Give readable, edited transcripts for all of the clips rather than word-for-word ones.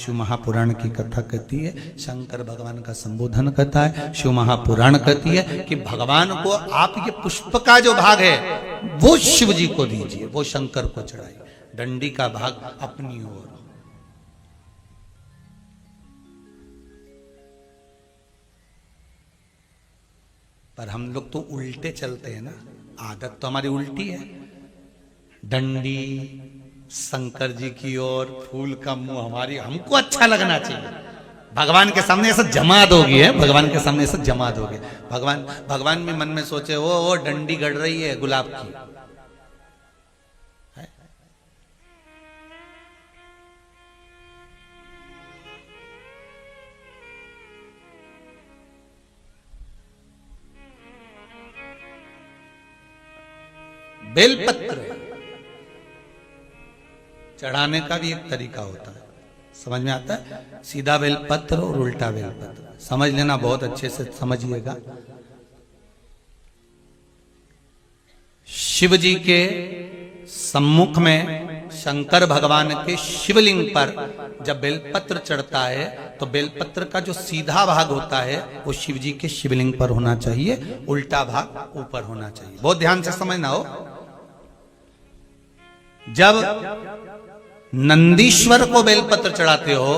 शिव महापुराण की कथा कहती है, शंकर भगवान का संबोधन करता है। शिव महापुराण कहती है कि भगवान को आप ये पुष्प का जो भाग है वो शिव जी को दीजिए, वो शंकर को चढ़ाइए, डंडी का भाग अपनी ओर। पर हम लोग तो उल्टे चलते हैं ना, आदत तो हमारी उल्टी है। डंडी शंकर जी की ओर, फूल का मुंह हमारी, हमको अच्छा लगना चाहिए। भगवान के सामने ऐसा जमात हो गई है, भगवान के सामने ऐसा जमात हो गया। भगवान भी मन में सोचे वो डंडी गड़ रही है गुलाब की, है? बेलपत्र चढ़ाने का भी एक तरीका होता है, समझ में आता है? सीधा बेलपत्र और उल्टा बेलपत्र, समझ लेना, बहुत अच्छे से समझिएगा। शिव जी के सम्मुख में शंकर भगवान के शिवलिंग पर जब बेलपत्र चढ़ता है तो बेलपत्र का जो सीधा भाग होता है वो शिव जी के शिवलिंग पर होना चाहिए, उल्टा भाग ऊपर होना चाहिए। बहुत ध्यान से समझना हो। जब नंदीश्वर को बेलपत्र चढ़ाते हो,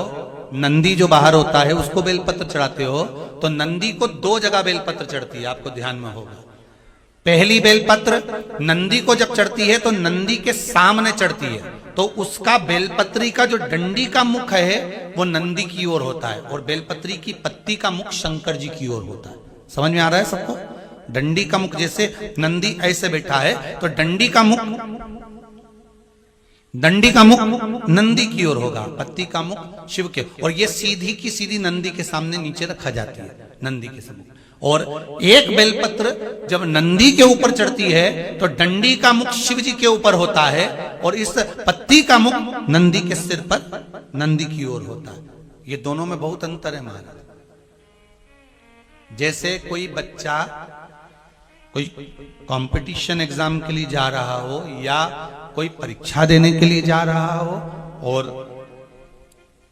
नंदी जो बाहर होता है उसको बेलपत्र चढ़ाते हो, तो नंदी को दो जगह बेलपत्र चढ़ती है, आपको ध्यान में होगा। पहली बेलपत्र नंदी को जब चढ़ती है तो नंदी के सामने चढ़ती है, तो उसका बेलपत्री का जो डंडी का मुख है वो नंदी की ओर होता है, और बेलपत्री की पत्ती का मुख शंकर जी की ओर होता है। समझ में आ रहा है सबको? डंडी का मुख, जैसे नंदी ऐसे बैठा है तो डंडी का मुख नंदी की ओर होगा, पत्ती का मुख शिव के, और ये सीधी की सीधी नंदी के सामने नीचे रखा जाती है, नंदी के सम्मुख। और एक बेलपत्र जब नंदी के ऊपर चढ़ती है तो डंडी का मुख शिव जी के ऊपर होता है, और इस पत्ती का मुख नंदी के सिर पर नंदी की ओर होता है। ये दोनों में बहुत अंतर है महाराज। जैसे कोई बच्चा कोई कंपटीशन एग्जाम के लिए जा रहा हो या कोई परीक्षा देने के लिए जा रहा हो, और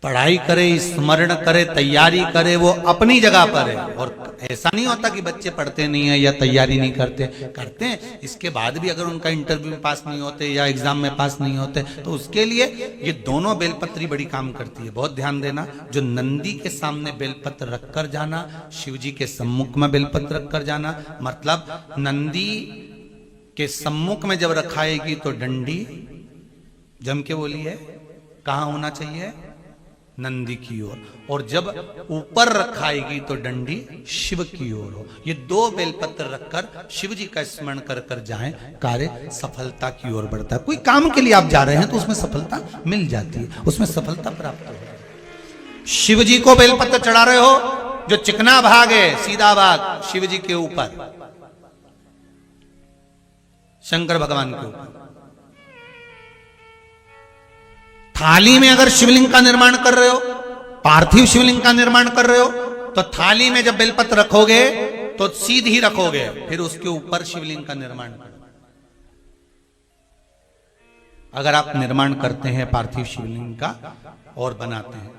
पढ़ाई करे, स्मरण करे, तैयारी करे, वो अपनी जगह पर है। और ऐसा नहीं होता कि बच्चे पढ़ते नहीं है या तैयारी नहीं करते हैं। इसके बाद भी अगर उनका इंटरव्यू में पास नहीं होते या एग्जाम में पास नहीं होते तो उसके लिए ये दोनों बेलपत्री बड़ी काम करती है। बहुत ध्यान देना, जो नंदी के सामने बेलपत्र रखकर जाना, शिव जी के सम्मुख में बेलपत्र रखकर जाना, मतलब नंदी के सम्मुख में जब रखाएगी तो डंडी, जम के बोलिए, कहाँ होना चाहिए? नंदी की ओर। और जब ऊपर रखाएगी तो डंडी शिव की ओर हो। ये दो बेलपत्र रखकर शिव जी का स्मरण कर कर जाएं, कार्य सफलता की ओर बढ़ता है। कोई काम के लिए आप जा रहे हैं तो उसमें सफलता मिल जाती है, उसमें सफलता प्राप्त हो। शिव जी को बेलपत्र चढ़ा रहे हो, जो चिकना भाग है, सीधा भाग शिव जी के ऊपर, शंकर भगवान के ऊपर। थाली में अगर शिवलिंग का निर्माण कर रहे हो, पार्थिव शिवलिंग का निर्माण कर रहे हो, तो थाली में जब बेलपत्र रखोगे तो सीधी रखोगे, फिर उसके ऊपर शिवलिंग का निर्माण करो। अगर आप निर्माण करते हैं पार्थिव शिवलिंग का और बनाते हैं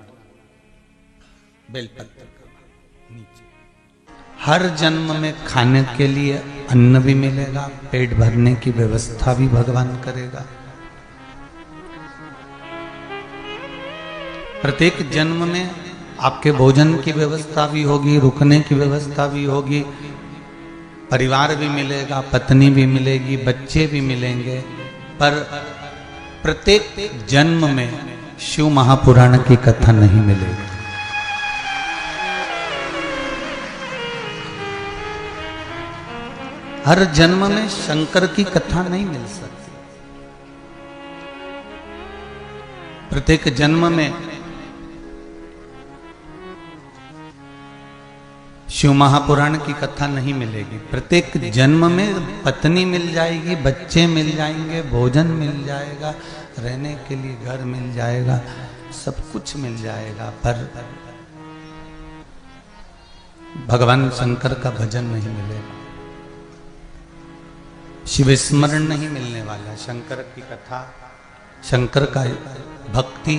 बेलपत्र का नीचे, हर जन्म में खाने के लिए अन्न भी मिलेगा, पेट भरने की व्यवस्था भी भगवान करेगा। प्रत्येक जन्म में आपके भोजन की व्यवस्था भी होगी, रुकने की व्यवस्था भी होगी, परिवार भी मिलेगा, पत्नी भी मिलेगी, बच्चे भी मिलेंगे। पर प्रत्येक जन्म में शिव महापुराण की कथा नहीं मिलेगी। हर जन्म में शंकर की कथा नहीं मिल सकती। प्रत्येक जन्म में शिव महापुराण की कथा नहीं मिलेगी। प्रत्येक जन्म में पत्नी मिल जाएगी, बच्चे मिल जाएंगे, भोजन मिल जाएगा, रहने के लिए घर मिल जाएगा, सब कुछ मिल जाएगा, पर भगवान शंकर का भजन नहीं मिलेगा, शिव स्मरण नहीं मिलने वाला। शंकर की कथा, शंकर का भक्ति,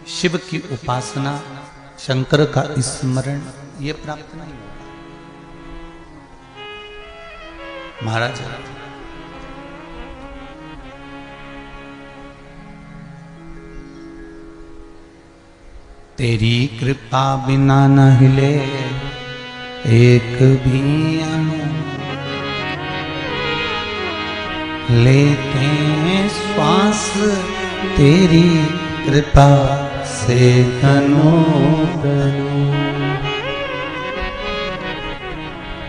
शिव की उपासना, शंकर का स्मरण ये प्राप्त नहीं होगा। महाराज तेरी कृपा बिना न हिले एक भी अणु, लेते हैं श्वास तेरी कृपा से तनो तनु।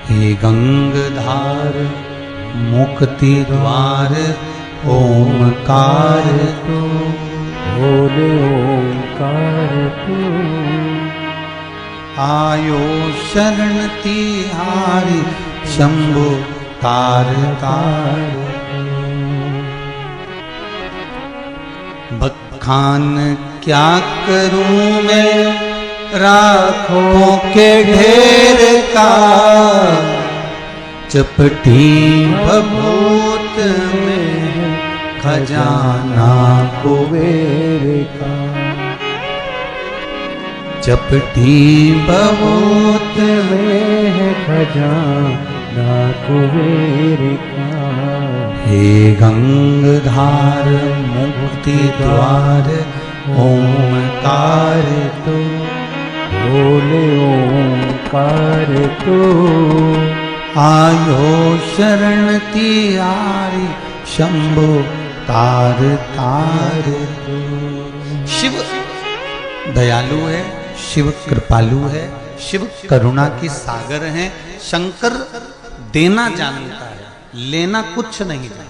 हे गंगधार मुक्ति द्वार ओमकार तू, बोले ओंकार तू। आयो शरण तिहारी शंभु तार तार। बखान क्या करूं मैं राखों के ढेर का, चपटी भभूत में खजाना कुबेर का। चपटी भभूत में है खजाना कुबेर का। हे गंगधार मुक्ति द्वार ओमकार तू, बोले ओंकार तू। आयो शरण तिहारी शंभु तार तार तू। शिव दयालु है, शिव कृपालु है, शिव करुणा की सागर है। शंकर देना जानता है, लेना कुछ नहीं जानता।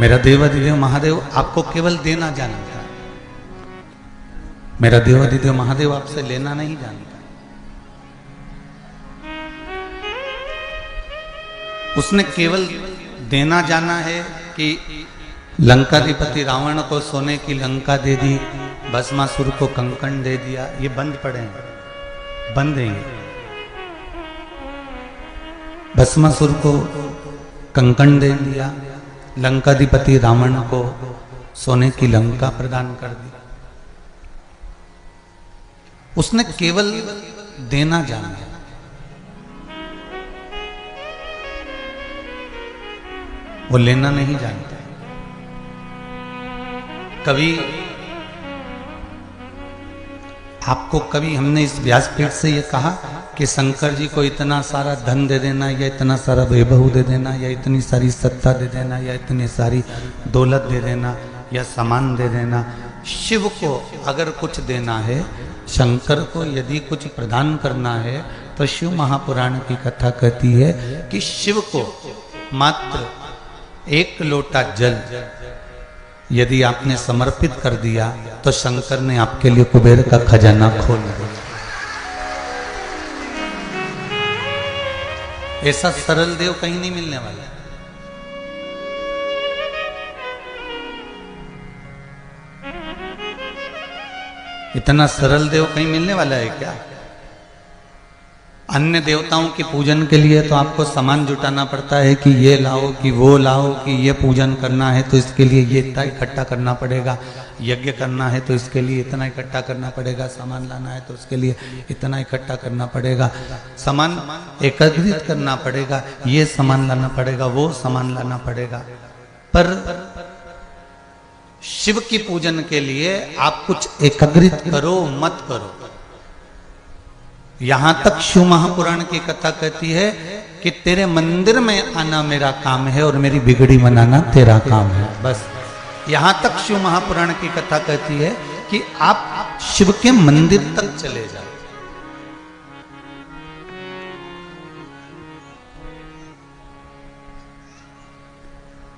मेरा देवाधिदेव महादेव आपको केवल देना जानता है। मेरा देवाधिदेव महादेव आपसे लेना नहीं जानता। उसने केवल देना जाना है कि लंकाधिपति रावण को सोने की लंका दे दी, भस्मासुर को कंकण दे दिया। ये बंद पड़े हैं, बंद हैं। भस्मासुर को कंकण दे दिया, लंकाधिपति रावण को सोने की लंका प्रदान कर दी। उसने केवल देना जाना है। वो लेना नहीं जानता। कभी आपको कभी हमने इस व्यासपीठ से ये कहा कि शंकर जी को इतना सारा धन दे देना, या इतना सारा वैभव दे देना, या इतनी सारी सत्ता दे देना, या इतनी सारी दौलत दे देना, या सामान दे देना। शिव को अगर कुछ देना है, शंकर को यदि कुछ प्रदान करना है, तो शिव महापुराण की कथा कहती है कि शिव को मात्र एक लोटा जल यदि आपने समर्पित कर दिया तो शंकर ने आपके लिए कुबेर का खजाना खोल दिया। ऐसा सरल देव कहीं नहीं मिलने वाला। इतना सरल देव कहीं मिलने वाला है क्या? अन्य देवताओं के पूजन के लिए तो आपको सामान जुटाना पड़ता है कि ये लाओ, कि वो लाओ, कि ये पूजन करना है तो इसके लिए ये इतना इकट्ठा करना पड़ेगा, यज्ञ करना है तो इसके लिए इतना इकट्ठा करना पड़ेगा, सामान लाना है तो उसके लिए इतना इकट्ठा करना पड़ेगा, सामान एकत्रित करना पड़ेगा, ये सामान लाना पड़ेगा, वो सामान लाना पड़ेगा। पर शिव की पूजन के लिए आप कुछ एकत्रित करो मत करो। यहां तक शिव महापुराण की कथा कहती है कि तेरे मंदिर में आना मेरा काम है और मेरी बिगड़ी मनाना तेरा काम है। बस यहां तक शिव महापुराण की कथा कहती है कि आप शिव के मंदिर तक चले जाओ।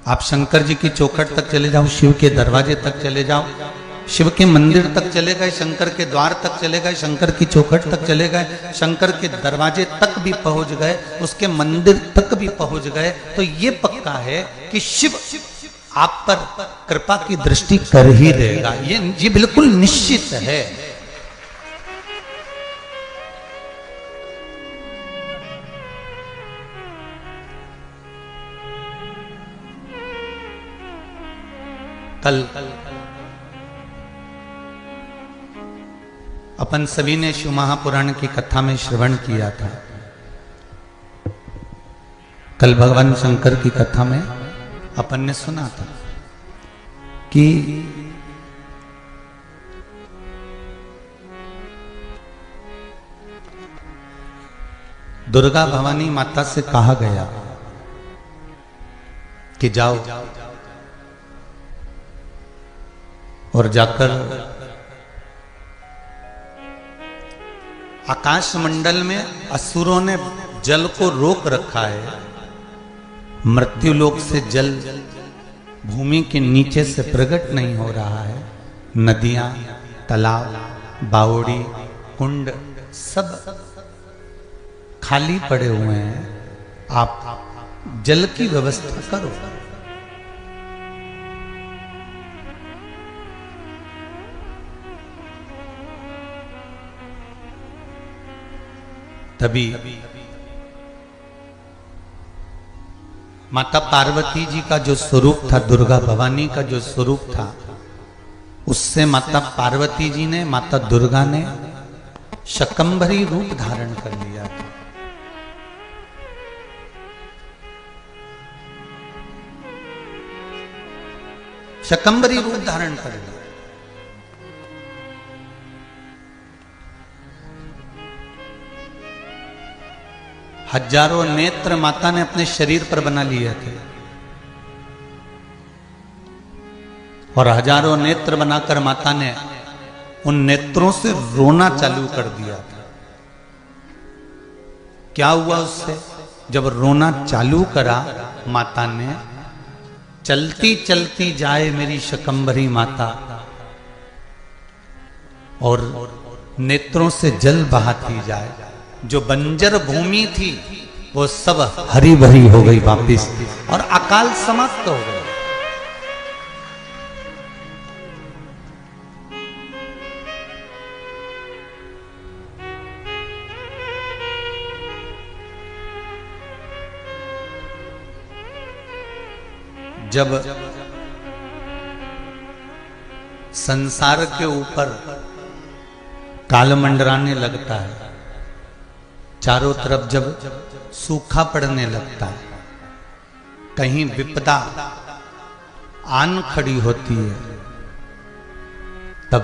आप शंकर जी की चौखट तक चले जाओ, शिव के दरवाजे तक चले जाओ, शिव के मंदिर तक चले गए, शंकर के द्वार तक चले गए, शंकर की चौखट तक चले गए, शंकर के दरवाजे तक भी पहुंच गए, उसके मंदिर तक भी पहुंच गए, तो ये पक्का है कि शिव आप पर कृपा की दृष्टि कर ही देगा। ये बिल्कुल निश्चित है। कल अपन सभी ने शिव महापुराण की कथा में श्रवण किया था। कल भगवान शंकर की कथा में अपन ने सुना था कि दुर्गा भवानी माता से कहा गया कि जाओ और जाकर आकाश मंडल में असुरों ने जल को रोक रखा है, मृत्युलोक से जल भूमि के नीचे से प्रकट नहीं हो रहा है। नदियां, तालाब, बावड़ी, कुंड सब खाली पड़े हुए हैं। आप जल की व्यवस्था करो। तभी माता पार्वती जी का जो स्वरूप था, दुर्गा भवानी का जो स्वरूप था, उससे माता पार्वती जी ने, माता दुर्गा ने शकंभरी रूप धारण कर लिया था। शकंभरी रूप धारण कर लिया। हजारों नेत्र माता ने अपने शरीर पर बना लिए थे और हजारों नेत्र बनाकर माता ने उन नेत्रों से रोना चालू कर दिया था। क्या हुआ उससे? जब रोना चालू करा माता ने, चलती चलती जाए मेरी शकंभरी माता, और नेत्रों से जल बहाती जाए। जो बंजर भूमि थी वो सब हरी भरी हो गई वापिस और अकाल समाप्त हो गए। जब संसार के ऊपर काल मंडराने लगता है, चारों तरफ जब सूखा पड़ने लगता है, कहीं विपदा आन खड़ी होती है, तब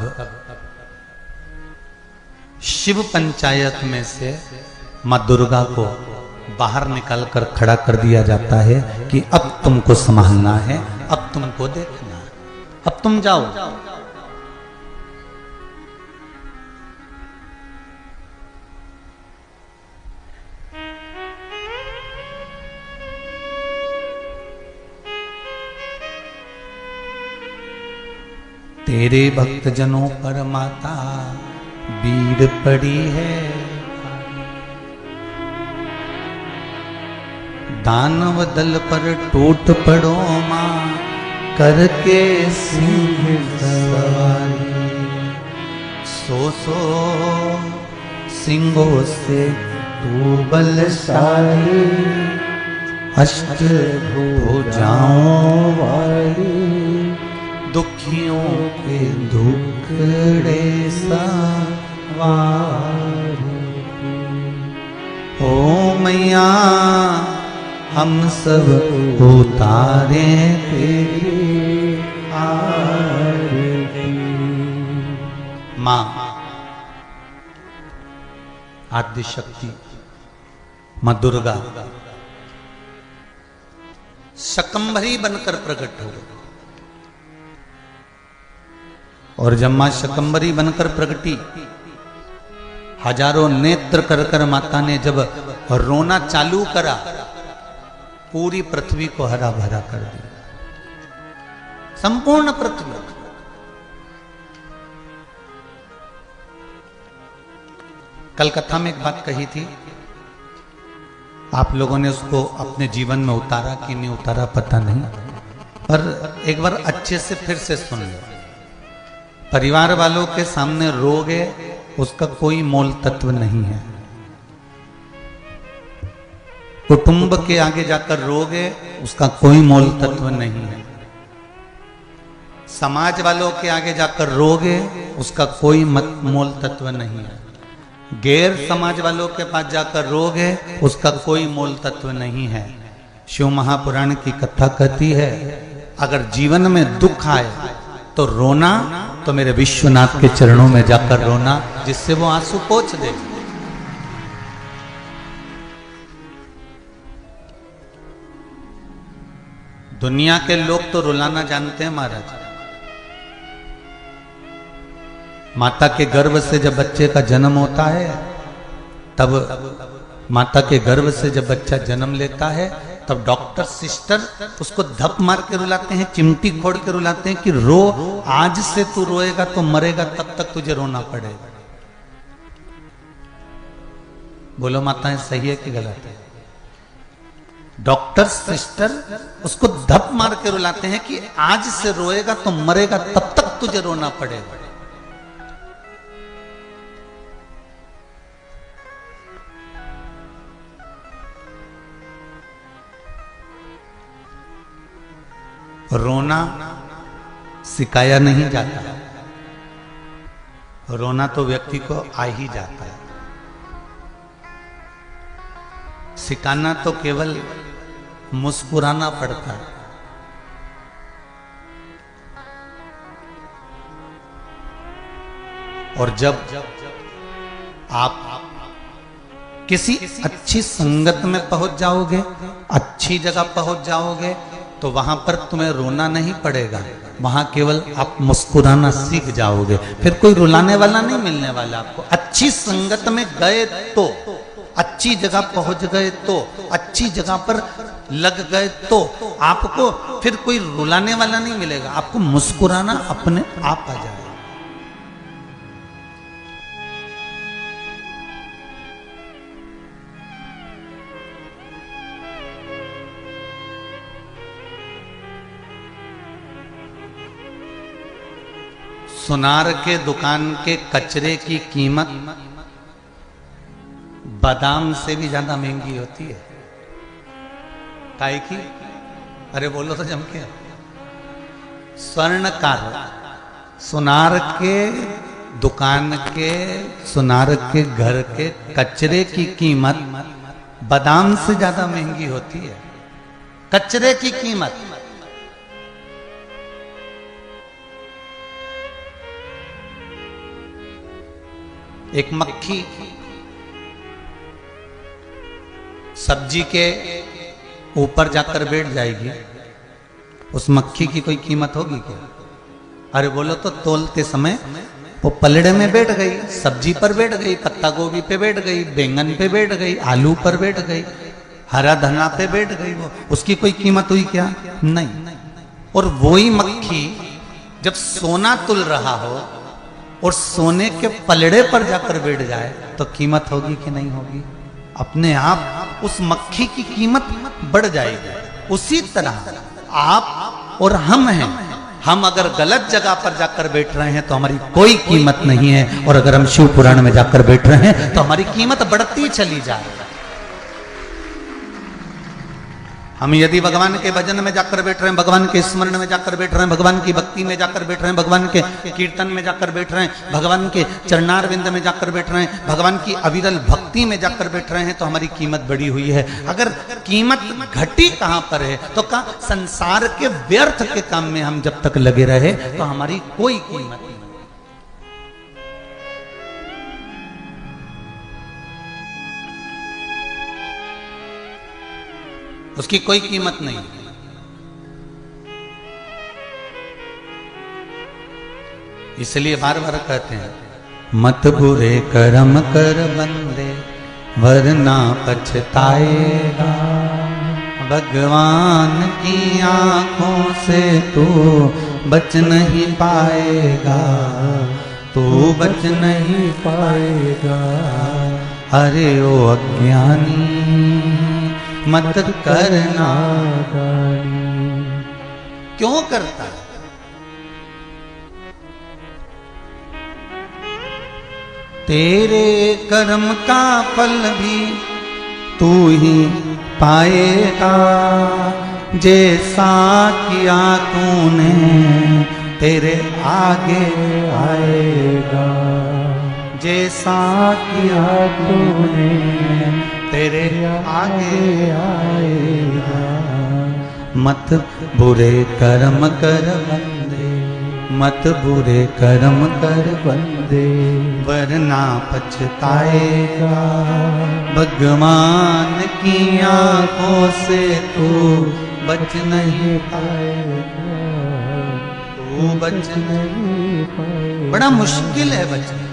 शिव पंचायत में से मां दुर्गा को बाहर निकालकर खड़ा कर दिया जाता है कि अब तुमको संभालना है, अब तुमको देखना है, अब तुम जाओ। तेरे भक्त जनों पर माता बीड़ पड़ी है, दानव दल पर टूट पड़ो मां करके सिंह सवारी। सो सिंहों से तू बलशाली, अष्ट भुजाओं वाली, दुखियों के दुखड़े सवारी। ओ मैया हम सब उतारे तेरी आरती। मां आद्य शक्ति मां दुर्गा शकंभरी बनकर प्रकट हो गई। और जब मां शकंभरी बनकर प्रगटी, हजारों नेत्र कर कर माता ने जब रोना चालू करा, पूरी पृथ्वी को हरा भरा कर दिया, संपूर्ण पृथ्वी। कल कथा में एक बात कही थी, आप लोगों ने उसको अपने जीवन में उतारा कि नहीं उतारा पता नहीं, पर एक बार अच्छे से फिर से सुन लो। परिवार वालों के सामने रोगे उसका कोई मोल तत्व नहीं है, कुटुंब के आगे जाकर रोगे उसका कोई मोल तत्व नहीं है। समाज वालों के आगे जाकर रोगे, उसका कोई मोल तत्व नहीं है। गैर समाज वालों के पास जाकर रोगे, उसका कोई मोल तत्व नहीं है। शिव महापुराण की कथा कहती है, अगर जीवन में दुख आए तो रोना, तो मेरे विश्वनाथ के चरणों में जाकर रोना, जिससे वो आंसू पोंछ दे। दुनिया के लोग तो रुलाना जानते हैं महाराज। माता के गर्भ से जब बच्चे का जन्म होता है, तब माता के गर्भ से जब बच्चा जन्म लेता है, तब डॉक्टर सिस्टर उसको धप मार के रुलाते हैं, चिमटी फोड़ के रुलाते हैं कि रो, आज से तू रोएगा तो मरेगा, तब तक तुझे रोना पड़ेगा। बोलो माताएं सही है कि गलत है? डॉक्टर सिस्टर उसको धप मार के रुलाते हैं कि आज से रोएगा तो मरेगा, तब तक तुझे रोना पड़ेगा। रोना सिखाया नहीं जाता, रोना तो व्यक्ति को आ ही जाता है। सिखाना तो केवल मुस्कुराना पड़ता है। और जब आप किसी अच्छी संगत में पहुंच जाओगे, अच्छी जगह पहुंच जाओगे, तो वहां पर तुम्हें रोना नहीं पड़ेगा, वहां केवल आप मुस्कुराना सीख जाओगे। फिर कोई रुलाने वाला नहीं मिलने वाला आपको। अच्छी संगत में गए तो, अच्छी जगह पहुंच गए तो, अच्छी जगह पर लग गए तो आपको फिर कोई रुलाने वाला नहीं मिलेगा, आपको मुस्कुराना अपने आप आ जाएगा। सुनार के दुकान के कचरे की कीमत बादाम से भी ज्यादा महंगी होती है। काहे की? अरे बोलो तो जम के। स्वर्णकार सुनार के दुकान के, सुनार के घर के कचरे की कीमत बादाम से ज्यादा महंगी होती है। कचरे की कीमत। एक मक्खी सब्जी के ऊपर जाकर बैठ जाएगी, उस मक्खी की कोई कीमत होगी क्या? अरे बोलो तो तोलते समय वो पलड़े में बैठ गई, सब्जी पर बैठ गई, पत्ता गोभी पे बैठ गई, बैंगन पे बैठ गई, आलू पर बैठ गई, हरा धना पे बैठ गई, वो उसकी कोई कीमत हुई क्या? नहीं। और वही मक्खी जब सोना तुल रहा हो और सोने के पलड़े पर जाकर बैठ जाए तो कीमत होगी कि नहीं होगी? अपने आप उस मक्खी की कीमत बढ़ जाएगी। उसी तरह आप और हम हैं, हम अगर गलत जगह पर जाकर बैठ रहे हैं तो हमारी कोई कीमत नहीं है, और अगर हम शिव पुराण में जाकर बैठ रहे हैं तो हमारी कीमत बढ़ती चली जाए। हम यदि भगवान के भजन में जाकर बैठ रहे हैं, भगवान के स्मरण में जाकर बैठ रहे हैं, भगवान की भक्ति में जाकर बैठ रहे हैं, भगवान के कीर्तन में जाकर बैठ रहे हैं, भगवान के चरणारविंद में जाकर बैठ रहे हैं, भगवान की अविरल भक्ति में जाकर बैठ रहे हैं, तो हमारी कीमत बढ़ी हुई है। अगर कीमत घटी कहां पर है? तो कहा संसार के व्यर्थ के काम में हम जब तक लगे रहे तो हमारी कोई कीमत नहीं। उसकी कोई कीमत नहीं। इसलिए बार बार कहते हैं, मत बुरे कर्म कर बंदे वरना पछताएगा, भगवान की आंखों से तू बच नहीं पाएगा, तू बच नहीं पाएगा। अरे ओ अज्ञानी मत करना। क्यों करता है? तेरे कर्म का फल भी तू ही पाएगा, जैसा किया तूने तेरे आगे आएगा, जैसा किया तूने तेरे आगे आएगा। मत बुरे कर्म कर बंदे, मत बुरे कर्म कर बंदे वरना पछताएगा। भगवान की आंखों से तू बच नहीं पाएगा, तू बच नहीं पाएगा। बड़ा मुश्किल है बचना।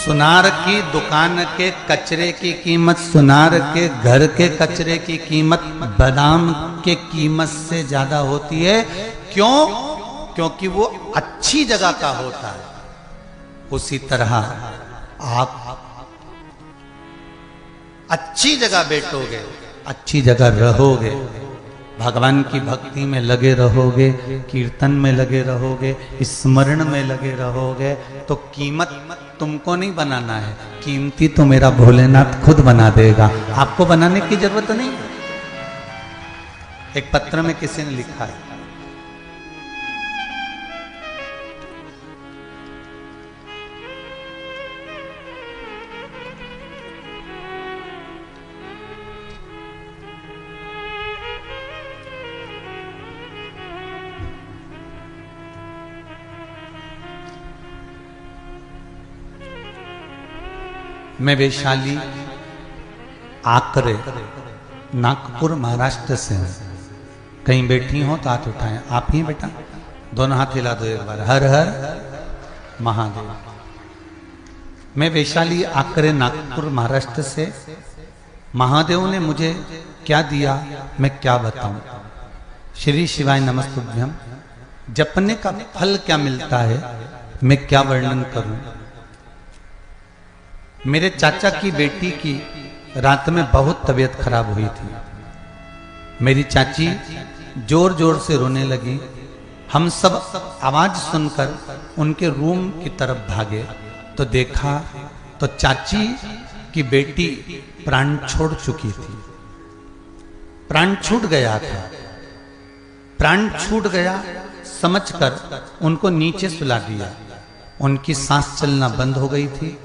सुनार की दुकान के कचरे की कीमत, सुनार के घर के कचरे की कीमत बादाम के कीमत से ज्यादा होती है। क्यों? क्योंकि वो अच्छी जगह का होता है। उसी तरह आप अच्छी जगह बैठोगे, अच्छी जगह रहोगे, भगवान की भक्ति में लगे रहोगे, कीर्तन में लगे रहोगे, स्मरण में लगे रहोगे, तो कीमत तुमको नहीं बनाना है, कीमती तो मेरा भोलेनाथ खुद बना देगा। आपको बनाने की जरूरत नहीं। एक पत्र में किसी ने लिखा है, मैं वैशाली आकरे नागपुर महाराष्ट्र से हूँ। कहीं बैठी हो तो हाथ उठाएं। आप ही बेटा, दोनों हाथ हिला दो एक बार। हर हर महादेव। मैं वैशाली आकरे नागपुर महाराष्ट्र से। महादेव ने मुझे क्या दिया मैं क्या बताऊं। श्री शिवाय नमस्तुभ्यम जपने का फल क्या मिलता है मैं क्या वर्णन करूं। मेरे चाचा की बेटी की रात में बहुत तबीयत खराब हुई थी। मेरी चाची जोर जोर से रोने लगी। हम सब आवाज सुनकर उनके रूम की तरफ भागे तो देखा तो चाची की बेटी प्राण छोड़ चुकी थी। प्राण छूट गया था। प्राण छूट गया समझकर उनको नीचे सुला दिया। उनकी सांस चलना बंद हो गई थी,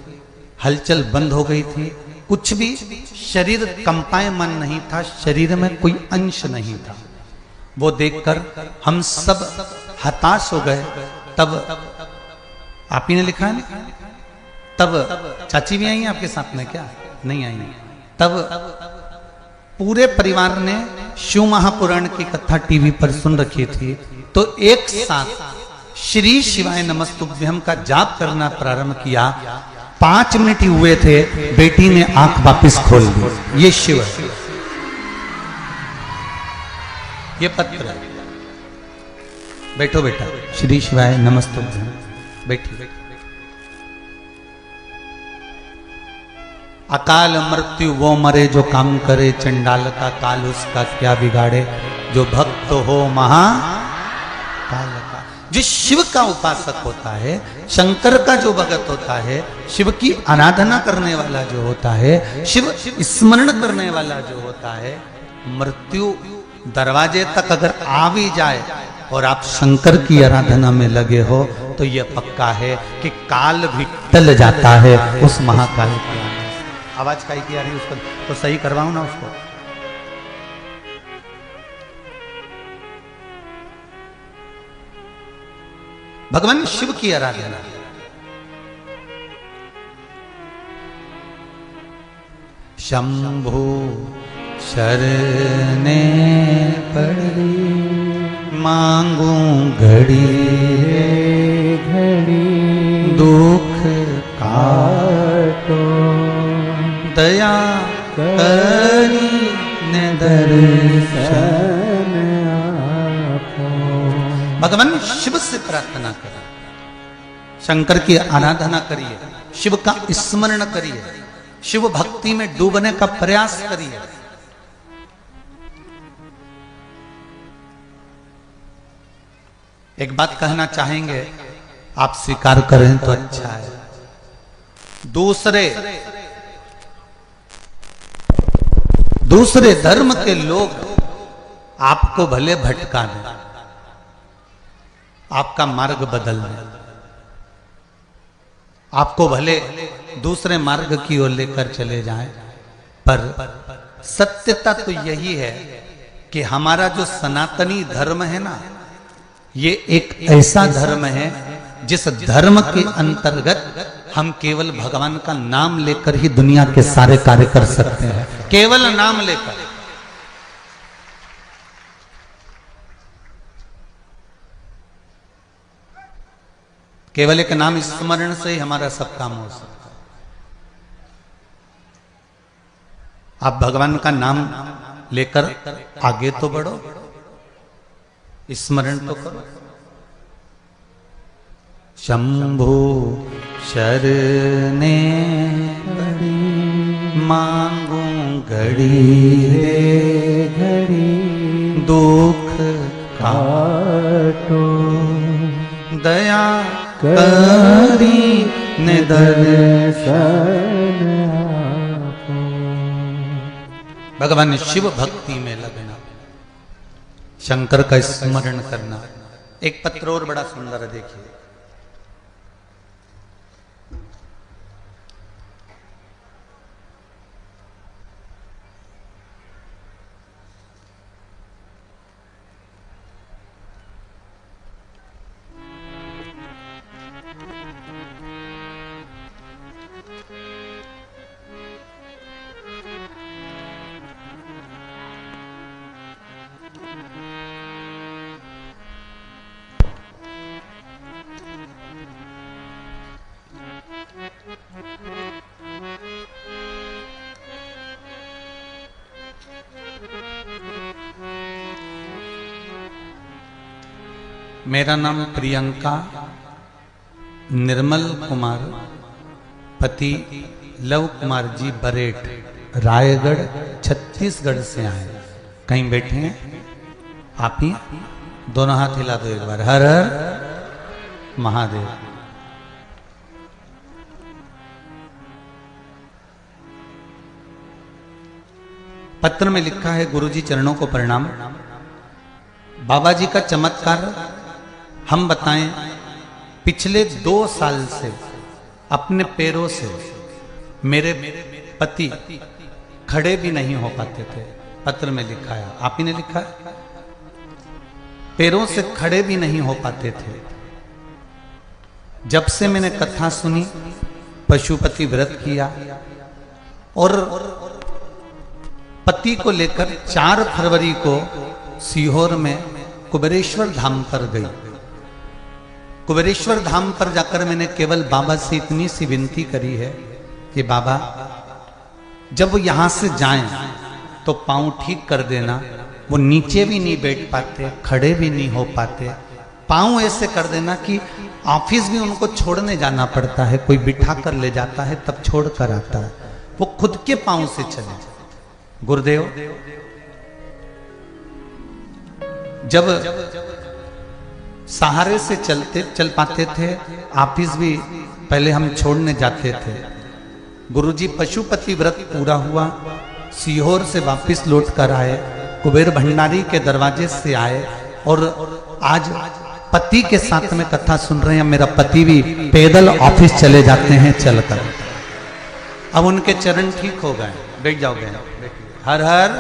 हलचल बंद हो गई थी, कुछ भी शरीर कंपायमान नहीं था, शरीर में कोई अंश नहीं था। वो देखकर हम सब हताश हो गए। तब आप ही ने लिखा है ना, तब चाची भी आई है आपके साथ में क्या? नहीं आई। तब पूरे परिवार ने शिव महापुराण की कथा टीवी पर सुन रखी थी, तो एक साथ श्री शिवाय नमस्तुभ्यम का जाप करना प्रारंभ किया। 5 मिनट ही हुए थे, बेटी ने आंख वापिस खोल दी। ये शिव है, ये पत्र है। बैठो बेटा, श्री शिवाय नमस्तुभ्यम। बैठी। अकाल मृत्यु वो मरे जो काम करे, चंडाल का काल उसका क्या बिगाड़े, जो भक्त हो महाकाल का। जो शिव का उपासक होता है, शंकर का जो भगत होता है, शिव की आराधना करने वाला जो होता है, शिव स्मरण करने वाला जो होता है, मृत्यु दरवाजे तक अगर आ भी जाए और आप शंकर की आराधना में लगे हो तो यह पक्का है कि काल भी टल जाता है उस महाकाल की। आवाज काई की आ रही है उसको तो सही करवाऊं ना उसको। भगवान शिव की आराधना। शंभु शरणे पड़ी मांगू घड़ी घड़ी दुख काटो, दया करी ने दर्शन आपो। भगवान शिव से प्रार्थना करें, शंकर की आराधना करिए, शिव का स्मरण करिए, शिव भक्ति में डूबने का प्रयास करिए। एक बात कहना चाहेंगे, आप स्वीकार करें तो अच्छा है। दूसरे दूसरे धर्म के लोग आपको भले भटका दें, आपका मार्ग बदल दें, आपको भले दूसरे मार्ग की ओर लेकर चले जाएं, पर सत्यता तो यही है कि हमारा जो सनातनी धर्म है ना, ये एक ऐसा धर्म है जिस धर्म के अंतर्गत हम केवल भगवान का नाम लेकर ही दुनिया के सारे कार्य कर सकते हैं। केवल नाम लेकर। केवल एक नाम स्मरण से ही हमारा सब काम हो सकता है। आप भगवान का नाम लेकर आगे तो बढ़ो, स्मरण तो करो। शंभु शरणे मांगू घड़ी रे घड़ी दुख काटो दया करी दर्शन आपो। भगवान शिव भक्ति में लगना, शंकर का स्मरण करना। एक पत्र और बड़ा सुंदर है, देखिए। मेरा नाम प्रियंका निर्मल कुमार, पति लव कुमार जी बरेट, रायगढ़ छत्तीसगढ़ से आए। कहीं बैठे हैं आप ही? दोनों हाथ हिला दो एक बार। हर हर महादेव। पत्र में लिखा है, गुरुजी चरणों को प्रणाम। बाबा जी का चमत्कार हम बताएं। पिछले 2 साल से अपने पैरों से मेरे पति खड़े भी नहीं हो पाते थे। पत्र में लिखा है, आप ही ने लिखा है। पैरों से खड़े भी नहीं हो पाते थे। जब से मैंने कथा सुनी, पशुपति व्रत किया और पति को लेकर 4 फरवरी को सीहोर में कुबेरेश्वर धाम पर गई। कुबेरेश्वर धाम पर जाकर मैंने केवल बाबा से इतनी सी विनती करी है कि बाबा जब वो यहां से जाएं तो पांव ठीक कर देना। वो नीचे भी नहीं बैठ पाते, खड़े भी नहीं हो पाते। पांव ऐसे कर देना कि ऑफिस भी उनको छोड़ने जाना पड़ता है, कोई बिठा कर ले जाता है तब छोड़ कर आता है, वो खुद के पांव से चले। गुरुदेव जब सहारे से चल पाते थे, ऑफिस भी पहले हम छोड़ने जाते थे। गुरुजी पशुपति व्रत पूरा हुआ, सीहोर से वापस लौट कर आए, कुबेर भंडारी के दरवाजे से आए और आज पति के साथ में कथा सुन रहे हैं। मेरा पति भी पैदल ऑफिस चले जाते हैं चलकर। अब उनके चरण ठीक हो गए। बैठ जाओगे। हर हर।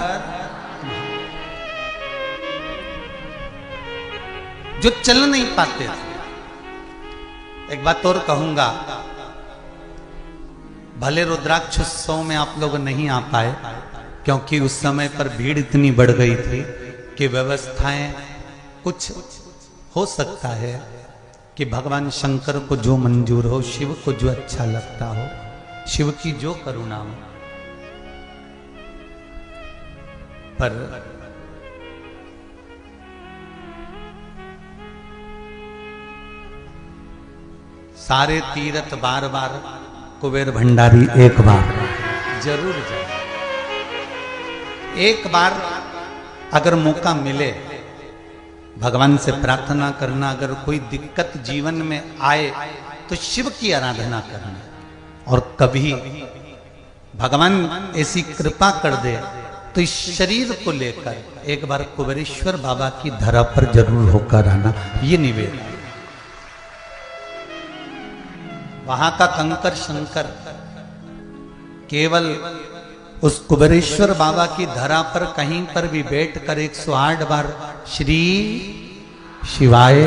जो चल नहीं पाते थे। एक बात और कहूंगा, भले रुद्राक्षोत्सव में आप लोग नहीं आ पाए क्योंकि उस समय पर भीड़ इतनी बढ़ गई थी कि व्यवस्थाएं कुछ हो सकता है कि भगवान शंकर को जो मंजूर हो, शिव को जो अच्छा लगता हो, शिव की जो करुणा हो, पर सारे तीर्थ बार बार, कुबेर भंडारी एक बार जरूर जाए। एक बार अगर मौका मिले भगवान से प्रार्थना करना, अगर कोई दिक्कत जीवन में आए तो शिव की आराधना करना। और कभी भगवान ऐसी कृपा कर दे तो इस शरीर को लेकर एक बार कुबेरेश्वर बाबा की धरा पर जरूर होकर आना, ये निवेदन। वहां का कंकर शंकर केवल उस कुबेरेश्वर बाबा की धरा पर कहीं पर भी बैठकर 108 बार श्री शिवाय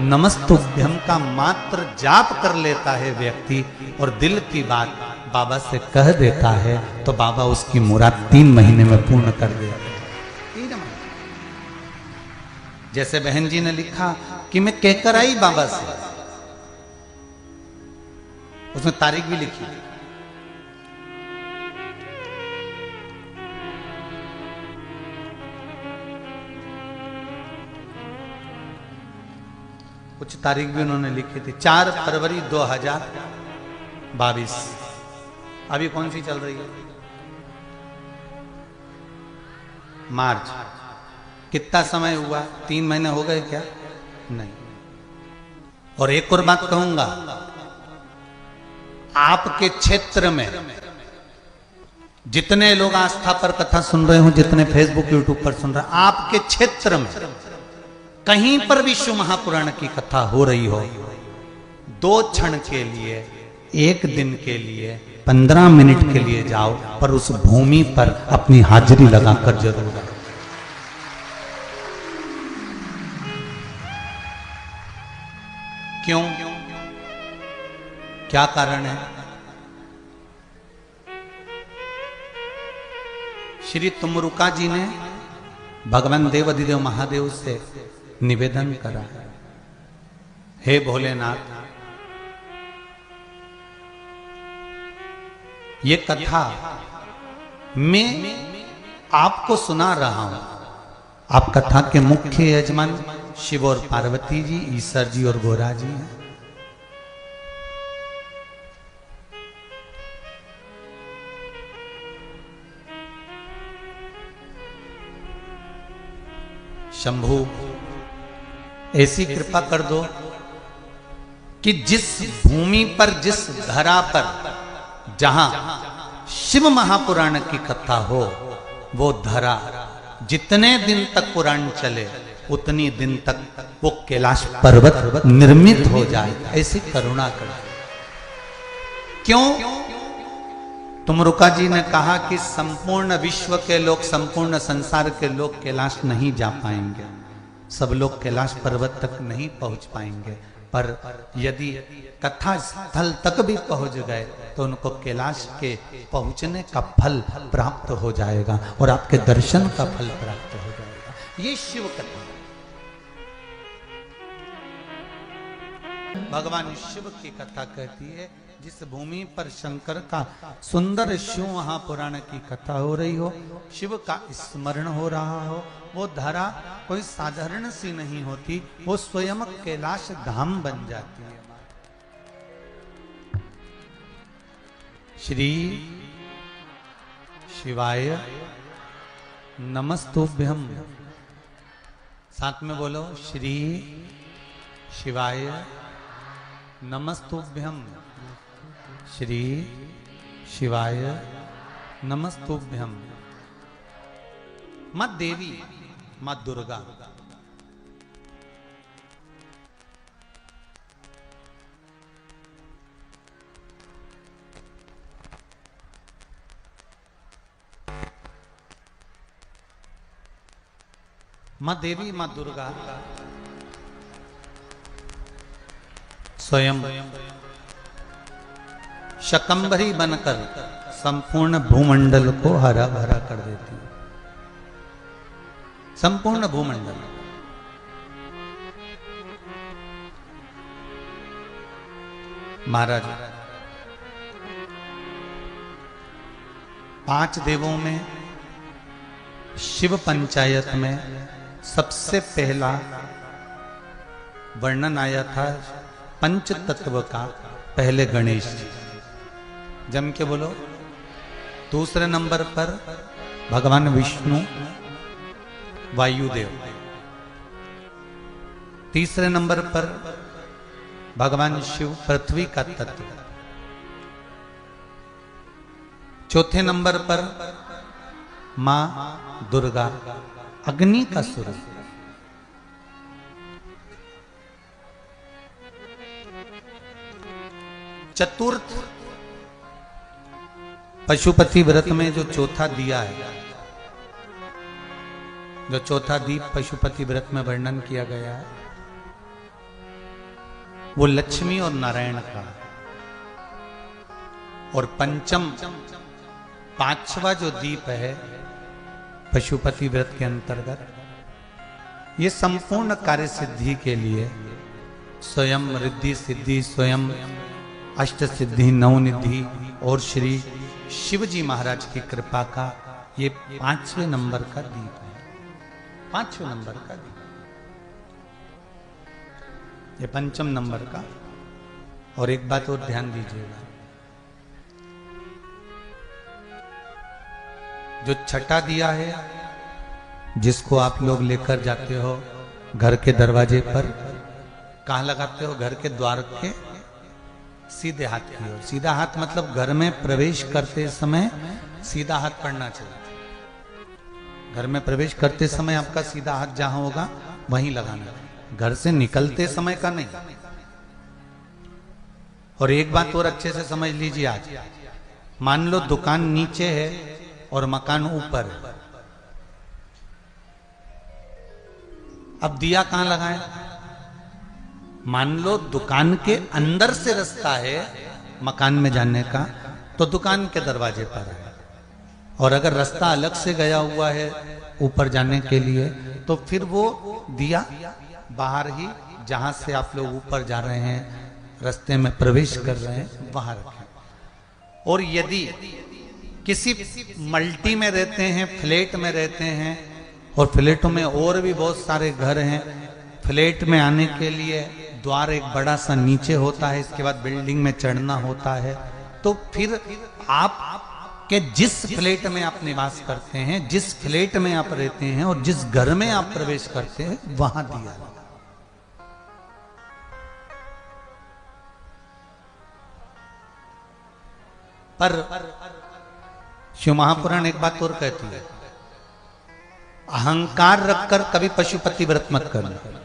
नमस्तुभ्यम का मात्र जाप कर लेता है व्यक्ति और दिल की बात बाबा से कह देता है, तो बाबा उसकी मुराद 3 महीने में पूर्ण कर देता है। जैसे बहन जी ने लिखा कि मैं कहकर आई बाबा से, उसने तारीख भी लिखी। कुछ तारीख भी उन्होंने लिखी थी। 4 फरवरी 2022। अभी कौन सी चल रही है? मार्च। कितना समय हुआ? 3 महीने हो गए क्या? नहीं। और एक और बात कहूंगा, आपके क्षेत्र में जितने लोग आस्था पर कथा सुन रहे हो, जितने फेसबुक यूट्यूब पर सुन रहे हैं, आपके क्षेत्र में कहीं पर भी शिव महापुराण की कथा हो रही हो, 2 क्षण के लिए, 1 दिन के लिए, 15 मिनट के लिए जाओ, पर उस भूमि पर अपनी हाजिरी लगाकर जरूर आओ। क्यों? क्या कारण है? श्री तुमरुका जी ने भगवान देव अधिदेव महादेव से निवेदन करा, हे भोलेनाथ, ये कथा मैं आपको सुना रहा हूं। आप कथा के मुख्य यजमान शिव और पार्वती जी, ईश्वर जी और गोरा जी हैं। शंभु, ऐसी कृपा कर दो कि जिस भूमि पर, जिस धरा पर, जहां शिव महापुराण की कथा हो, वो धरा जितने दिन तक पुराण चले उतनी दिन तक वो कैलाश पर्वत निर्मित हो जाए, ऐसी करुणा कर। क्यों? तुमरुका जी ने कहा कि संपूर्ण विश्व के लोग, संपूर्ण संसार के लोग कैलाश नहीं जा पाएंगे, सब लोग कैलाश पर्वत तक नहीं पहुंच पाएंगे, पर यदि कथा स्थल तक भी पहुंच गए तो उनको कैलाश के पहुंचने का फल प्राप्त हो जाएगा और आपके दर्शन का फल प्राप्त हो जाएगा। ये शिव कथा। भगवान शिव की कथा कहती है, जिस भूमि पर शंकर का सुंदर शिव महापुराण की कथा हो रही हो, शिव का स्मरण हो रहा हो, वो धरा कोई साधारण सी नहीं होती, वो स्वयं कैलाश धाम बन जाती है। श्री शिवाय नमस्तुभ्यम। साथ में बोलो, श्री शिवाय नमस्तुभ्यम। श्री शिवाय नमस्तुभ्यम। मां देवी, मां दुर्गा, मां देवी, मां दुर्गा स्वयं शकंभरी बनकर संपूर्ण भूमंडल को हरा भरा कर देती है। संपूर्ण भूमंडल। महाराज, 5 देवों में शिव पंचायत में सबसे पहला वर्णन आया था पंच तत्व का, पहले गणेश जी, जम के बोलो। दूसरे नंबर पर भगवान विष्णु वायुदेव। तीसरे नंबर पर भगवान शिव पृथ्वी का तत्व। चौथे नंबर पर मां दुर्गा अग्नि का स्वरूप। चतुर्थ पशुपति व्रत में जो चौथा दिया है, जो चौथा दीप पशुपति व्रत में वर्णन किया गया है, वो लक्ष्मी और नारायण का। और पंचम पांचवा जो दीप है पशुपति व्रत के अंतर्गत, ये संपूर्ण कार्य सिद्धि के लिए स्वयं रिद्धि सिद्धि, स्वयं अष्ट सिद्धि नवनिधि और श्री शिवजी महाराज की कृपा का ये 5वें नंबर का दीप है। 5वें नंबर का दीप, ये पंचम नंबर का। और एक बात और ध्यान दीजिएगा, जो छठा दिया है जिसको आप लोग लेकर जाते हो घर के दरवाजे पर, कहाँ लगाते हो? घर के द्वार के सीधे हाथ की ओर। सीधा हाथ मतलब घर में प्रवेश करते समय सीधा हाथ पड़ना चाहिए। घर में प्रवेश करते समय आपका सीधा हाथ जहां होगा वहीं लगाना, घर से निकलते समय का नहीं। और एक बात और अच्छे से समझ लीजिए, आज मान लो दुकान नीचे है और मकान ऊपर है, अब दिया कहां लगाएं? मान लो दुकान के अंदर से रास्ता है मकान में जाने का, तो दुकान के दरवाजे पर है। और अगर रास्ता अलग से गया हुआ है ऊपर जाने के लिए, तो फिर वो दिया बाहर ही, जहां से आप लोग ऊपर जा रहे हैं, रास्ते में प्रवेश कर रहे हैं, वहां रखें। और यदि किसी मल्टी में रहते हैं, फ्लैट में रहते हैं, और फ्लैटों में और भी बहुत सारे घर हैं, फ्लैट में आने के लिए द्वार एक बड़ा सा नीचे होता है, इसके बाद बिल्डिंग में चढ़ना होता है, तो फिर आप के जिस फ्लैट में आप निवास करते हैं, जिस फ्लैट में आप रहते हैं और जिस घर में आप प्रवेश करते हैं, वहां दिया। पर शिव महापुराण एक बात और कहती है, अहंकार रखकर कभी पशुपति व्रत मत करना।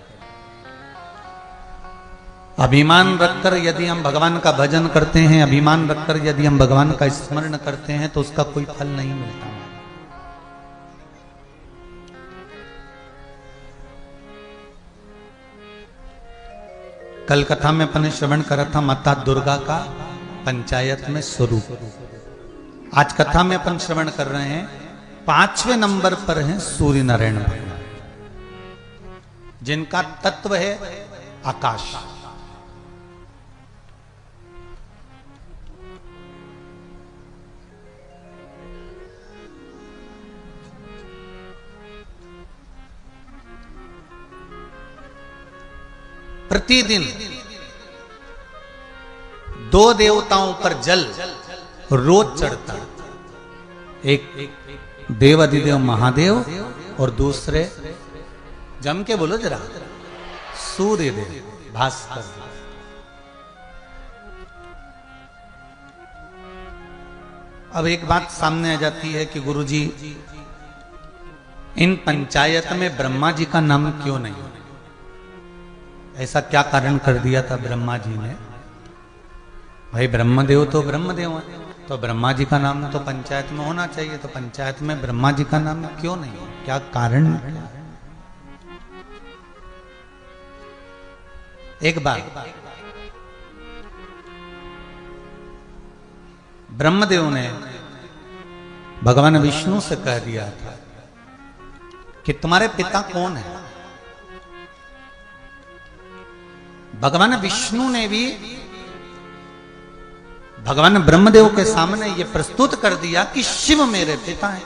अभिमान रखकर यदि हम भगवान का भजन करते हैं, अभिमान रखकर यदि हम भगवान का स्मरण करते हैं, तो उसका कोई फल नहीं मिलता। कल कथा में अपन ने श्रवण करा था माता दुर्गा का पंचायत में स्वरूप। आज कथा में अपन श्रवण कर रहे हैं 5वें नंबर पर हैं सूर्य नारायण भगवान, जिनका तत्व है आकाश। प्रतिदिन 2 देवताओं पर जल रोज चढ़ता। एक देव अधिदेव महादेव और दूसरे, जम के बोलो जरा, सूर्य देव भास्कर। अब एक बात सामने आ जाती है कि गुरुजी, इन पंचायत में ब्रह्मा जी का नाम क्यों नहीं? ऐसा क्या कारण कर दिया था ब्रह्मा जी ने? भाई ब्रह्मदेव तो ब्रह्मदेव है, तो ब्रह्मा जी का नाम तो पंचायत में होना चाहिए, तो पंचायत में ब्रह्मा जी का नाम क्यों नहीं? क्या कारण? एक बार ब्रह्मदेव ने भगवान विष्णु से कह दिया था कि तुम्हारे पिता कौन है? भगवान विष्णु ने भी भगवान ब्रह्मदेव के सामने ये प्रस्तुत कर दिया कि शिव मेरे पिता हैं।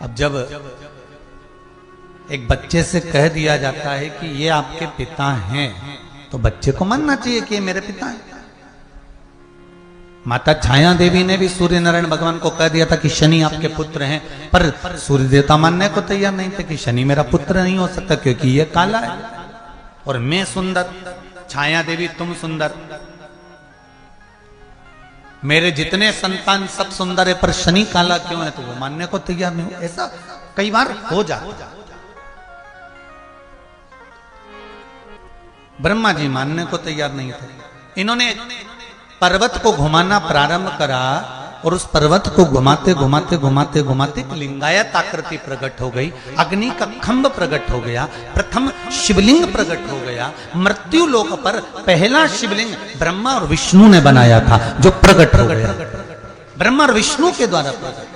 अब जब एक बच्चे से कह दिया जाता है कि ये आपके पिता हैं, तो बच्चे को मानना चाहिए कि ये मेरे पिता हैं। माता छाया देवी ने भी सूर्य नारायण भगवान को कह दिया था कि शनि आपके पुत्र हैं, पर सूर्य देवता मानने को तैयार नहीं थे कि शनि मेरा पुत्र नहीं हो सकता, क्योंकि ये काला है। और मैं सुंदर, छाया देवी तुम सुंदर, मेरे जितने संतान सब सुंदर है, पर शनि काला क्यों है? तो वो मानने को तैयार नहीं हो। ऐसा कई बार हो जाता। ब्रह्मा जी मानने को तैयार नहीं थे। इन्होंने पर्वत को घुमाना प्रारंभ करा और उस पर्वत को घुमाते घुमाते घुमाते घुमाते लिंगायत आकृति प्रकट हो गई, अग्नि का खंभ प्रकट हो गया, प्रथम शिवलिंग प्रकट हो गया। मृत्यु लोक पर पहला शिवलिंग ब्रह्मा और विष्णु ने बनाया था, जो प्रकट हो गया, ब्रह्मा और विष्णु के द्वारा प्रकट।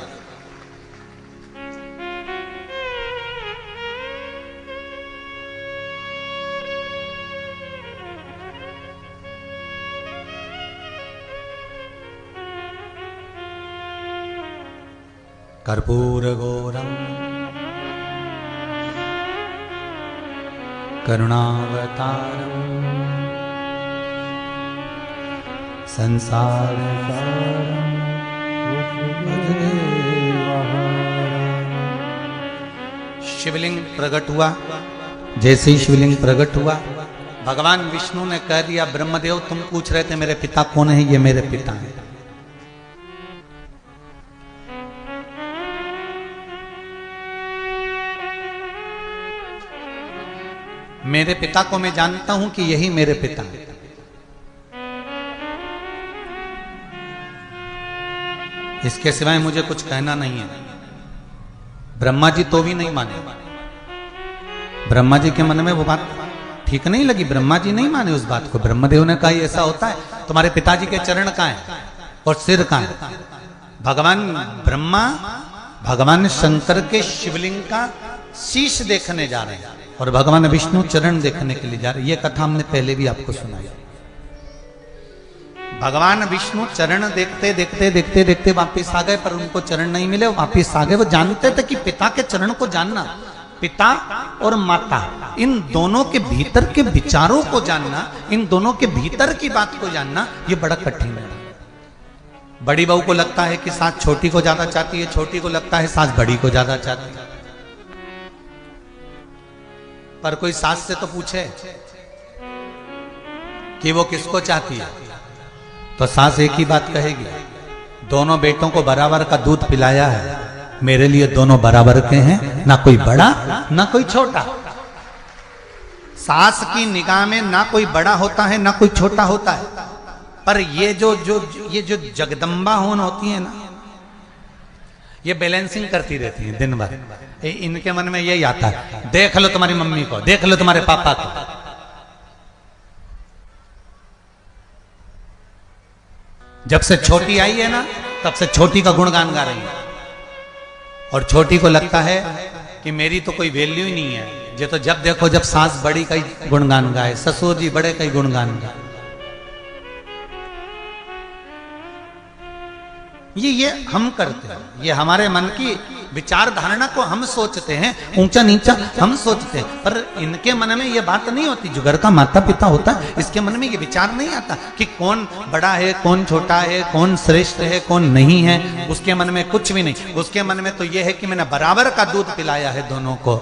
कर्पूरगौरं करुणावतारं संसारसारं शिवलिंग प्रकट हुआ। जैसे ही शिवलिंग प्रकट हुआ, भगवान विष्णु ने कह दिया, ब्रह्मदेव तुम पूछ रहे थे मेरे पिता कौन है, ये मेरे पिता हैं। मेरे पिता को मैं जानता हूं कि यही मेरे पिता हैं। इसके सिवाय मुझे कुछ कहना नहीं है। ब्रह्मा जी तो भी नहीं माने। ब्रह्मा जी के मन में वो बात ठीक नहीं लगी, ब्रह्मा जी नहीं माने उस बात को। ब्रह्मदेव ने कहा ऐसा होता है, तुम्हारे पिताजी के चरण कहां है और सिर कहां है? भगवान ब्रह्मा भगवान शंकर के शिवलिंग का शीश देखने जा रहे हैं और भगवान विष्णु चरण देखने के लिए जा रहे हैं। ये कथा हमने पहले भी आपको सुनाई। भगवान विष्णु चरण देखते देखते देखते देखते वापिस आ गए, पर उनको चरण नहीं मिले, वापिस आ गए। वो जानते थे कि पिता के चरण को जानना, पिता और माता, इन दोनों के भीतर के विचारों को जानना, इन दोनों के भीतर की बात को जानना, ये बड़ा कठिन है। बड़ी बहू को लगता है कि सास छोटी को ज्यादा चाहती है, छोटी को लगता है सास बड़ी को ज्यादा चाहती है। पर कोई सास से तो पूछे कि वो किसको चाहती है, तो सास एक ही बात कहेगी, दोनों बेटों को बराबर का दूध पिलाया है, मेरे लिए दोनों बराबर के हैं, ना कोई बड़ा ना कोई छोटा। सास की निगाह में ना कोई बड़ा होता है ना कोई छोटा होता है। पर ये जो जगदम्बा होन होती है ना, ये बैलेंसिंग करती रहती है दिन भर। इनके मन में यही आता है, देख लो तुम्हारी मम्मी को, देख लो तुम्हारे पापा को। जब से छोटी आई है ना, तब से छोटी का गुणगान गा रही है, और छोटी को लगता है कि मेरी तो कोई वैल्यू ही नहीं है। ये तो जब देखो जब सास बड़ी का ही गुणगान गाए, ससुर जी बड़े का ही गुणगान गाए। ये हम करते हैं, ये हमारे मन की विचार धारणा को हम सोचते हैं, ऊंचा नीचा हम सोचते हैं, पर इनके मन में ये बात नहीं होती। जो घर का माता पिता होता है, इसके मन में ये विचार नहीं आता कि कौन बड़ा है, कौन छोटा है, कौन श्रेष्ठ है, कौन नहीं है। उसके मन में कुछ भी नहीं। उसके मन में तो ये है कि मैंने बराबर का दूध पिलाया है दोनों को,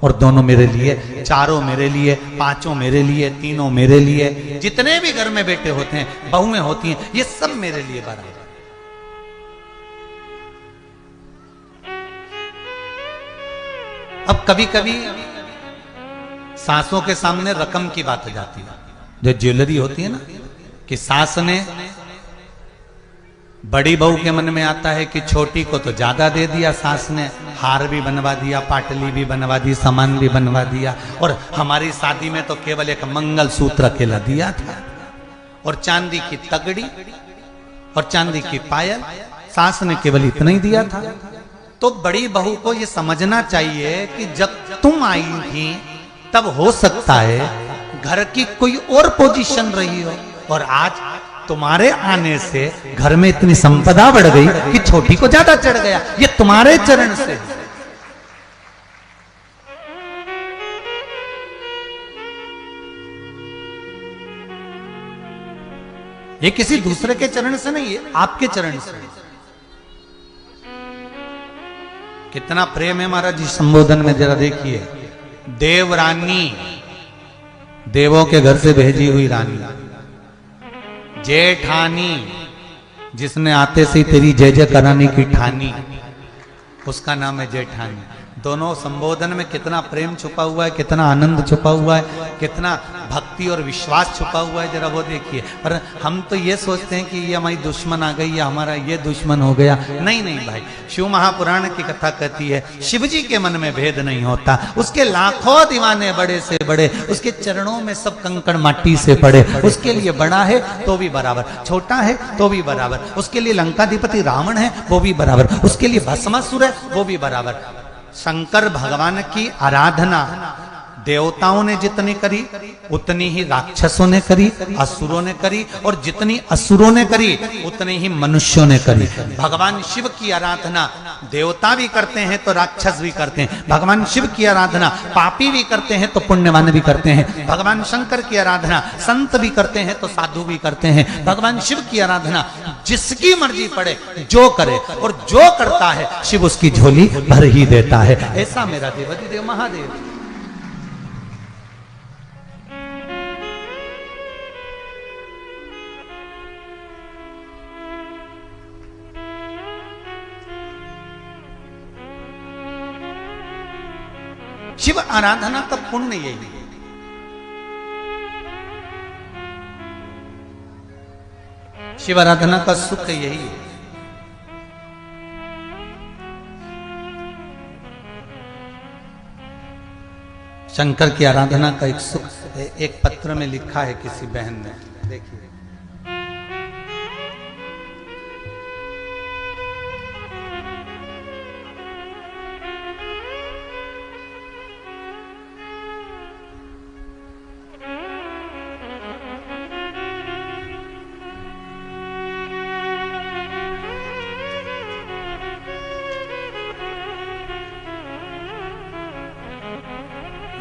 और दोनों मेरे लिए, चारों मेरे लिए, पांचों मेरे लिए, तीनों मेरे लिए। जितने भी घर में बेटे होते हैं, बहुएं होती हैं, ये सब मेरे लिए बराबर। अब कभी कभी सासों के सामने रकम की बात हो जाती है, जो ज्वेलरी होती है ना, कि सास ने, बड़ी बहू के मन में आता है कि छोटी को तो ज्यादा दे दिया सास ने, हार भी बनवा दिया, पाटली भी बनवा दी, सामान भी बनवा दिया, और हमारी शादी में तो केवल एक मंगल सूत्र अकेला दिया था, और चांदी की तगड़ी और चांदी की पायल, सास ने केवल इतना ही दिया था। तो बड़ी बहू को ये समझना चाहिए कि जब तुम आई थी तब हो सकता है घर की कोई और पोजीशन रही हो, और आज तुम्हारे आने से घर में इतनी संपदा बढ़ गई कि छोटी को ज्यादा चढ़ गया। ये तुम्हारे चरण से। ये किसी दूसरे के चरण से नहीं, ये आपके चरण से। कितना प्रेम है महाराज जी संबोधन में, जरा देखिए। देवरानी देवों के घर से भेजी हुई रानी, जेठानी, जिसने आते से तेरी जय जय कराने की ठानी, उसका नाम है जेठानी। दोनों संबोधन में कितना प्रेम छुपा हुआ है, कितना आनंद छुपा हुआ है, कितना भक्ति और विश्वास छुपा हुआ है, जरा वो देखिए। पर हम तो ये सोचते हैं कि ये हमारी दुश्मन आ गई या हमारा ये दुश्मन हो गया। नहीं नहीं भाई, शिव महापुराण की कथा कहती है शिव जी के मन में भेद नहीं होता। उसके लाखों दीवाने बड़े से बड़े, उसके चरणों में सब कंकड़ माटी से पड़े। उसके लिए बड़ा है तो भी बराबर, छोटा है तो भी बराबर। उसके लिए लंकाधिपति रावण है वो भी बराबर, उसके लिए भस्मासुर है वो भी बराबर। शंकर भगवान की आराधना देवताओं ने जितनी करी उतनी ही राक्षसों ने करी, असुरों ने करी, और जितनी असुरों ने करी उतनी ही मनुष्यों ने करी। भगवान शिव की आराधना देवता भी करते हैं तो राक्षस भी करते हैं। भगवान शिव की आराधना पापी भी करते हैं तो पुण्यवान भी करते हैं। भगवान शंकर की आराधना संत भी करते हैं तो साधु भी करते हैं। भगवान शिव की आराधना जिसकी मर्जी पड़े जो करे, और जो करता है शिव उसकी झोली भर ही देता है। ऐसा मेरा देवती देव महादेव। शिव आराधना का पुण्य यही है। शिव आराधना का सुख यही है। शंकर की आराधना का एक सुख एक पत्र में लिखा है किसी बहन ने, देखिए।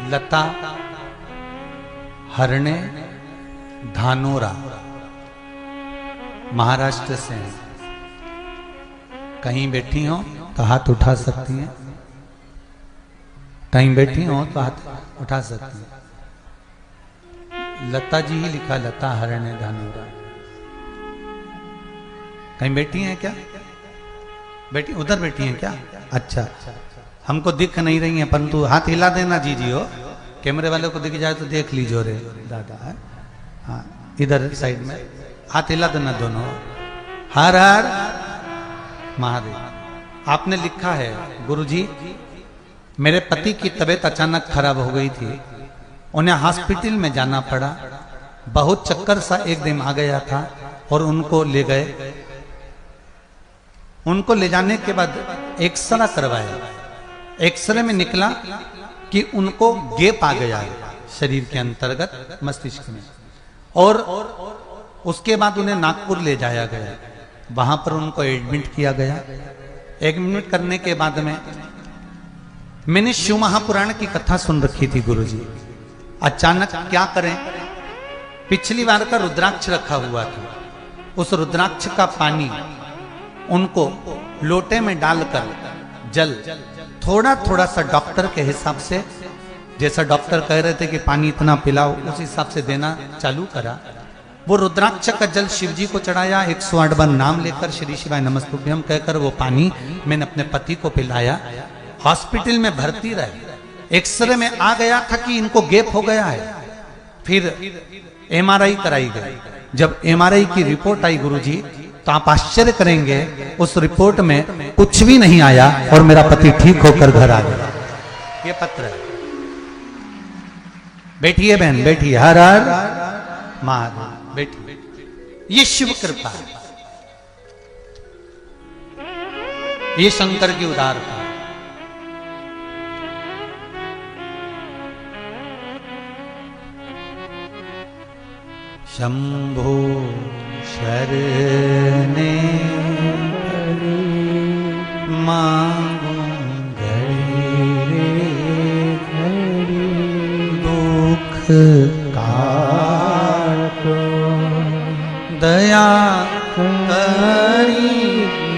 लता हरणे धानोरा महाराष्ट्र से हैं। कहीं बैठी हो तो हाथ उठा सकती हैं, कहीं बैठी हो तो हाथ उठा सकती हैं। लता जी ही लिखा, लता हरणे धानोरा। कहीं बैठी हैं क्या? बैठी उधर बैठी हैं क्या? अच्छा, हमको दिख नहीं रही हैं, परंतु हाथ हिला देना जी जी हो। कैमरे वाले को दिख जाए तो देख लीजिए रे दादा है। हाँ, इधर साइड में हाथ हिला देना दोनों। हर हर महादेव। आपने लिखा है, गुरुजी मेरे पति की तबीयत अचानक खराब हो गई थी, उन्हें हॉस्पिटल में जाना पड़ा। बहुत चक्कर सा एक दिन आ गया था और उनको ले गए। उनको ले जाने के बाद एक्सरे करवाया। एक्सरे में निकला कि उनको गैप आ गया है शरीर के अंतर्गत मस्तिष्क में, और उसके बाद उन्हें नागपुर ले जाया गया। वहां पर उनको एडमिट किया गया। एडमिट करने के बाद में मैंने शिव महापुराण की कथा सुन रखी थी गुरुजी। अचानक क्या करें, पिछली बार का रुद्राक्ष रखा हुआ था, उस रुद्राक्ष का पानी उनको लोटे में डालकर जल थोड़ा थोड़ा सा डॉक्टर के हिसाब से, जैसा डॉक्टर कह रहे थे कि पानी इतना पिलाओ, उस हिसाब से देना चालू करा। वो रुद्राक्ष का जल शिव जी को चढ़ाया। 108 बार नाम लेकर श्री शिवाय नमस्तुभ्यम कहकर वो पानी मैंने अपने पति को पिलाया। हॉस्पिटल में भर्ती रहे। एक्सरे में आ गया था कि इनको गैप हो गया है। फिर MRI कराई गई। जब MRI की रिपोर्ट आई गुरुजी, तो आप आश्चर्य करेंगे, उस रिपोर्ट में कुछ भी नहीं आया और मेरा पति ठीक होकर घर आ गया। ये पत्र है। बैठिए बहन, बैठिए। हर हर महादेव, बैठिए। ये शिव कृपा है, ये शंकर की उदारता। शंभो शरणे मांगो घड़ी दुख काटो दया करी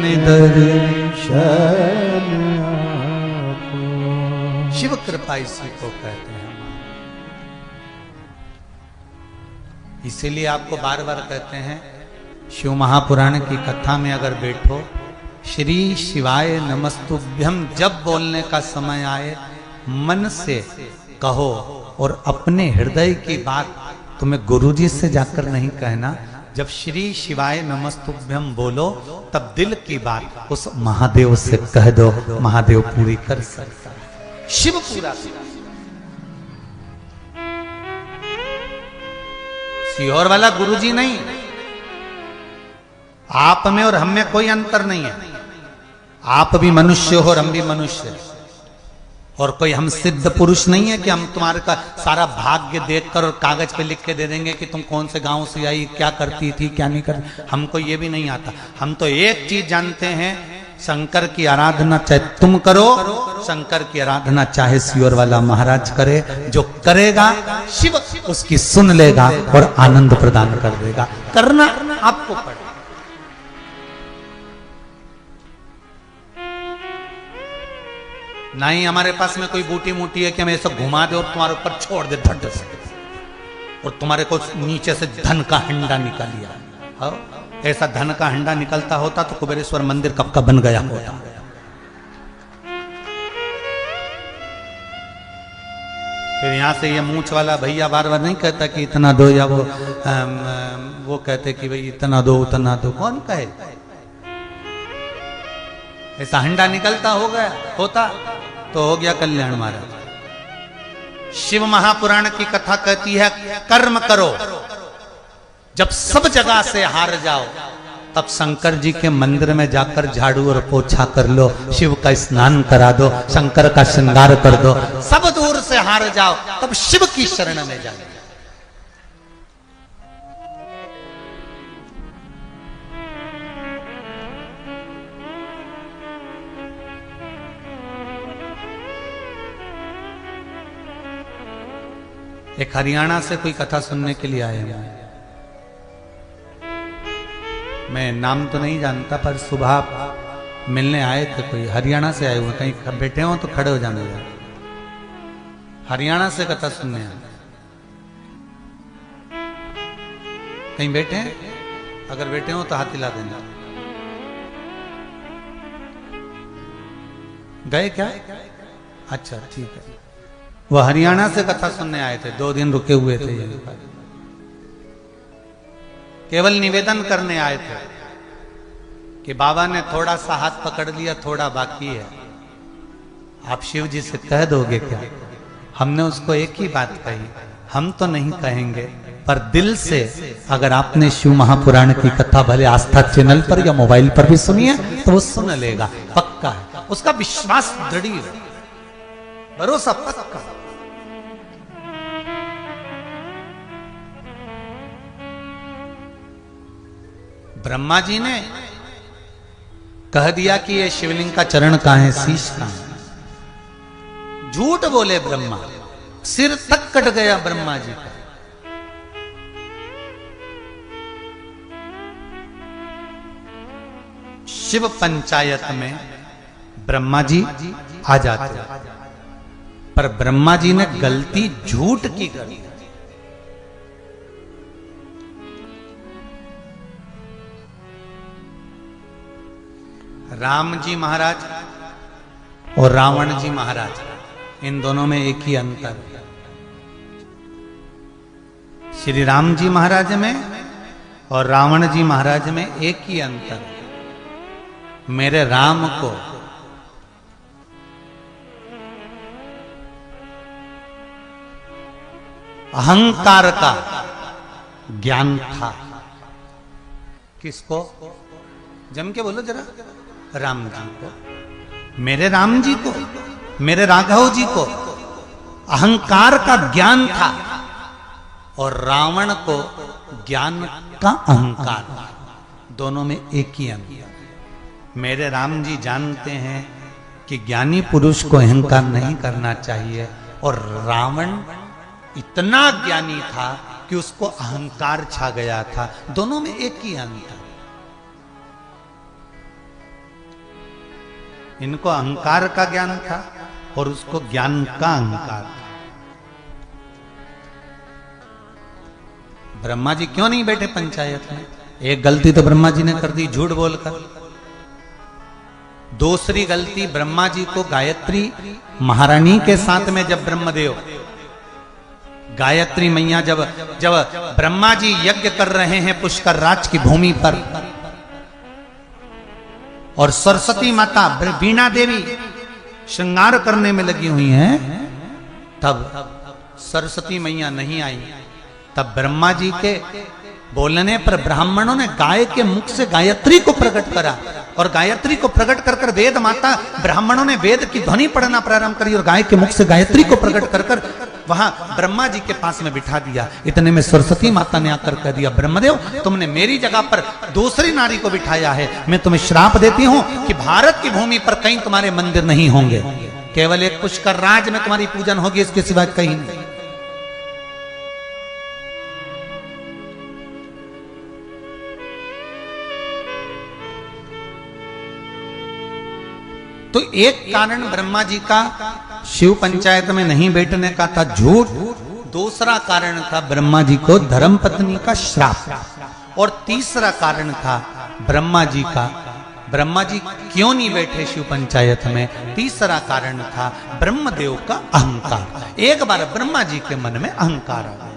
निदर्शन। शिव कृपा इसी को कहते हैं। इसीलिए आपको बार बार कहते हैं, शिव महापुराण की कथा में अगर बैठो, श्री शिवाय नमस्तुभ्यम जब बोलने का समय आए मन से कहो, और अपने हृदय की बात तुम्हें गुरुजी से जाकर नहीं कहना। जब श्री शिवाय नमस्तुभ्यम बोलो तब दिल की बात उस महादेव से कह दो, महादेव पूरी कर सकता है, शिव पूरा कर। सीहोर वाला गुरुजी नहीं, आप में और हम में कोई अंतर नहीं है। आप भी मनुष्य हो और हम भी मनुष्य हैं। और कोई हम सिद्ध पुरुष नहीं है कि हम तुम्हारे का सारा भाग्य देखकर और कागज पे लिख के दे देंगे कि तुम कौन से गांव से आई, क्या करती थी, क्या नहीं करती। हमको ये भी नहीं आता। हम तो एक चीज जानते हैं, शंकर की आराधना चाहे तुम करो, शंकर की आराधना चाहे सीहोर वाला महाराज करे, जो करेगा शिव उसकी सुन लेगा और आनंद प्रदान कर देगा। करना आपको पड़ेगा। ना ही हमारे पास में कोई बूटी मूटी है कि हम ऐसा घुमा दे और तुम्हारे ऊपर छोड़ दे धड़ से, और तुम्हारे को नीचे से धन का हंडा निकालिया। हाँ? ऐसा धन का हंडा निकलता होता तो कुबेरेश्वर मंदिर कब का बन गया होता। फिर यहां से ये मूंछ वाला भैया बार बार नहीं कहता कि इतना दो, या वो कहते कि भाई इतना दो उतना दो। कौन कहे? ऐसा हंडा निकलता हो गया होता तो हो गया कल्याण महाराज। शिव महापुराण की कथा कहती है, कर्म करो, जब सब जगह से हार जाओ तब शंकर जी के मंदिर में जाकर झाड़ू और पोछा कर लो, शिव का स्नान करा दो, शंकर का श्रृंगार कर दो। सब दूर से हार जाओ तब शिव की शरण में जाओ। एक हरियाणा से कोई कथा सुनने के लिए आए हैं। मैं नाम तो नहीं जानता, पर सुबह मिलने आए थे, कोई हरियाणा से आए हुए। कहीं बैठे हो तो खड़े हो जाने दो। हरियाणा से कथा सुनने आए। कहीं बैठे हैं? अगर बैठे हो तो हाथ हिला देना। गए क्या? अच्छा ठीक है। वह हरियाणा से कथा सुनने आए थे, 2 दिन रुके हुए थे। केवल निवेदन करने आए थे कि बाबा ने थोड़ा सा हाथ पकड़ लिया, थोड़ा बाकी है, आप शिव जी से कह दोगे क्या? हमने उसको एक ही बात कही, हम तो नहीं कहेंगे, पर दिल से अगर आपने शिव महापुराण की कथा भले आस्था चैनल पर या मोबाइल पर भी सुनी है तो वो सुन लेगा, पक्का है। उसका विश्वास दृढ़ है, भरोसा पक्का। ब्रह्मा जी ने कह दिया कि ये शिवलिंग का चरण कहां है, शीश कहां है। झूठ बोले ब्रह्मा, सिर तक कट गया ब्रह्मा जी का। शिव पंचायत में ब्रह्मा जी आ जाते, पर ब्रह्मा जी ने गलती झूठ की करी। राम जी महाराज और रावण जी महाराज, इन दोनों में एक ही अंतर है। श्री राम जी महाराज में और रावण जी महाराज में एक ही अंतर है। मेरे राम को अहंकार का ज्ञान था। किसको? जम के बोलो जरा। राम जी को, मेरे राम जी को, मेरे राघव जी को अहंकार का ज्ञान था, और रावण को ज्ञान का अहंकार था। दोनों में एक ही अंतर। मेरे राम जी जानते हैं कि ज्ञानी पुरुष को अहंकार नहीं करना चाहिए, और रावण इतना ज्ञानी था कि उसको अहंकार छा गया था। दोनों में एक ही अंतर। इनको अहंकार का ज्ञान था और उसको ज्ञान का अहंकार था। ब्रह्मा जी क्यों नहीं बैठे पंचायत में? एक गलती तो ब्रह्मा जी ने कर दी झूठ बोलकर। दूसरी गलती, ब्रह्मा जी को गायत्री महारानी के साथ में जब ब्रह्मदेव, गायत्री मैया जब जब ब्रह्मा जी यज्ञ कर रहे हैं पुष्कर राज की भूमि पर, और सरस्वती माता वीणा देवी श्रृंगार करने में लगी हुई हैं, तब सरस्वती मैया नहीं आई। तब ब्रह्मा जी के बोलने पर ब्राह्मणों ने गाय के मुख से गायत्री को प्रकट करा, और गायत्री को प्रकट कर कर वेद माता, ब्राह्मणों ने वेद की ध्वनि पढ़ना प्रारंभ करी और गाय के मुख से गायत्री को प्रकट कर कर वहां ब्रह्मा जी के पास में बिठा दिया। इतने में सरस्वती माता ने आकर कह दिया, ब्रह्मदेव तुमने मेरी जगह पर दूसरी नारी को बिठाया है, मैं तुम्हें श्राप देती हूं कि भारत की भूमि पर कहीं तुम्हारे मंदिर नहीं होंगे, केवल एक पुष्कर राज में तुम्हारी पूजन होगी, इसके सिवा कहीं नहीं। तो एक कारण ब्रह्मा जी का शिव पंचायत में नहीं बैठने का था झूठ, दूसरा कारण था ब्रह्मा जी को धर्म पत्नी का श्राप, और तीसरा कारण था ब्रह्मा जी का, ब्रह्मा जी क्यों नहीं बैठे शिव पंचायत में, तीसरा कारण था ब्रह्मदेव का अहंकार। एक बार ब्रह्मा जी के मन में अहंकार आ गया।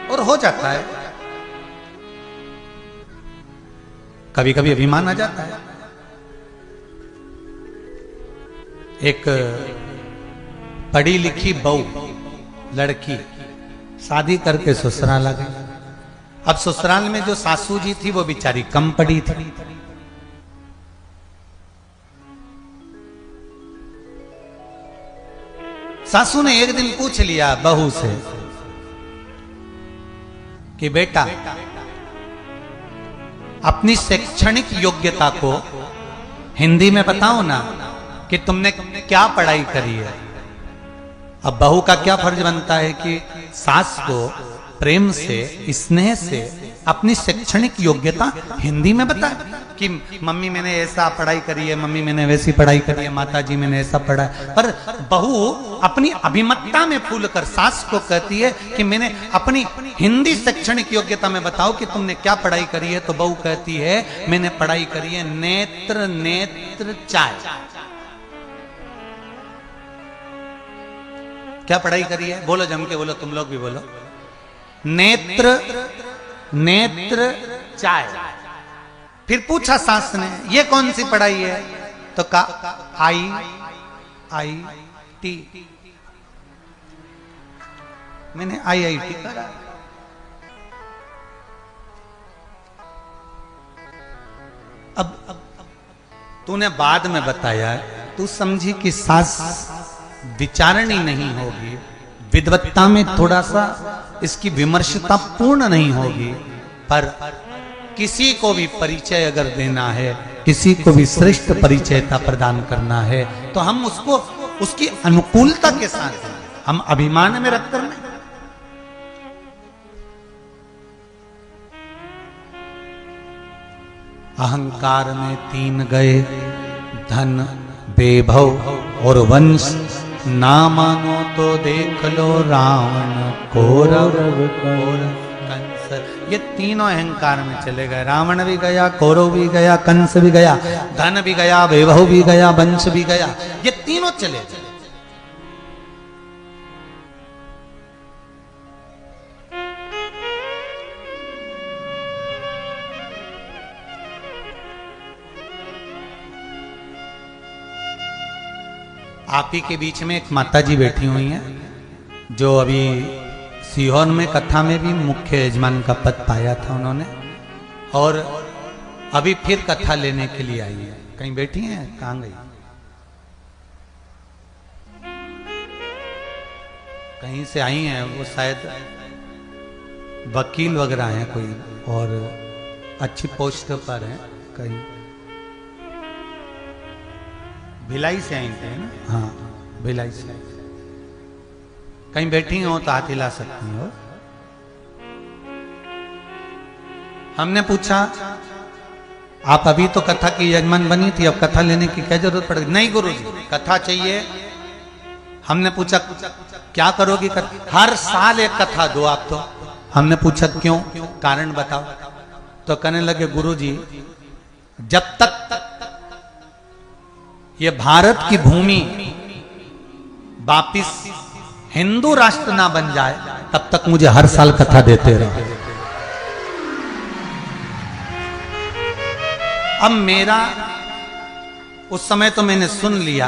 और हो जाता है, कभी कभी अभिमान आ जाता है। एक पढ़ी लिखी बहू लड़की शादी करके ससुराल आ गई। अब ससुराल में जो सासू जी थी वो बेचारी कम पढ़ी थी। सासू ने एक दिन पूछ लिया बहू से कि बेटा अपनी शैक्षणिक योग्यता को हिंदी में बताओ ना कि तुमने क्या पढ़ाई करी है। अब बहू का क्या फर्ज बनता है कि सास को प्रेम से, स्नेह से अपनी शैक्षणिक योग्यता हिंदी में बताए कि मम्मी मैंने ऐसा पढ़ाई करी है, मम्मी मैंने वैसी पढ़ाई करी है, माता जी मैंने ऐसा पढ़ा है। पर बहू अपनी अभिमतता में फूल कर सास को कहती है कि मैंने अपनी हिंदी शैक्षणिक योग्यता में बताओ कि तुमने क्या पढ़ाई करी है। तो बहू कहती है मैंने पढ़ाई करी है नेत्र नेत्र चाय। क्या पढ़ाई करी है? बोलो जम के बोलो, तुम लोग भी बोलो। नेत्र नेत्र चाय। फिर पूछा सास ने ये कौन सी पढ़ाई है? तो कहा IIT। मैंने IIT करा। अब तूने बाद में बताया, तू समझी कि सास विचारणी नहीं होगी, विद्वत्ता में थोड़ा सा इसकी विमर्शता पूर्ण नहीं होगी, पर किसी को भी परिचय अगर देना है, किसी को भी श्रेष्ठ परिचयता प्रदान करना है, तो हम उसको उसकी अनुकूलता के साथ दें, हम अभिमान में रखकर नहीं। अहंकार में 3 गए, धन, वैभव और वंश, ना मानो तो देख लो रावण, कौरव और कंस। ये तीनों अहंकार में चले गए। रावण भी गया, कौरव भी गया, कंस भी गया, धन भी गया, वैभव भी गया, वंश भी गया, ये तीनों चले गए। आप ही के बीच में एक माता जी बैठी हुई हैं, जो अभी सीहोर में कथा में भी मुख्य यजमान का पद पाया था उन्होंने, और अभी फिर कथा लेने के लिए आई है। कहीं बैठी हैं? कहाँ गई? कहीं से आई हैं, वो शायद वकील वगैरह हैं कोई, और अच्छी पोस्ट पर हैं। कहीं भिलाई से आई थे ना? हाँ, भिलाई से। कहीं बैठी हो तो हाथ हिला सकती हो। हमने पूछा आप अभी तो कथा की यजमान बनी थी, अब कथा लेने की क्या जरूरत पड़ेगी? नहीं गुरुजी, कथा चाहिए। हमने पूछा क्या करोगी कथा? हर साल एक कथा दो आप तो। हमने पूछा क्यों, कारण बताओ। तो कहने लगे गुरुजी, जब तक ये भारत की भूमि वापिस हिंदू राष्ट्र ना बन जाए तब तक मुझे हर साल कथा देते रहो। अब मेरा उस समय तो मैंने सुन लिया,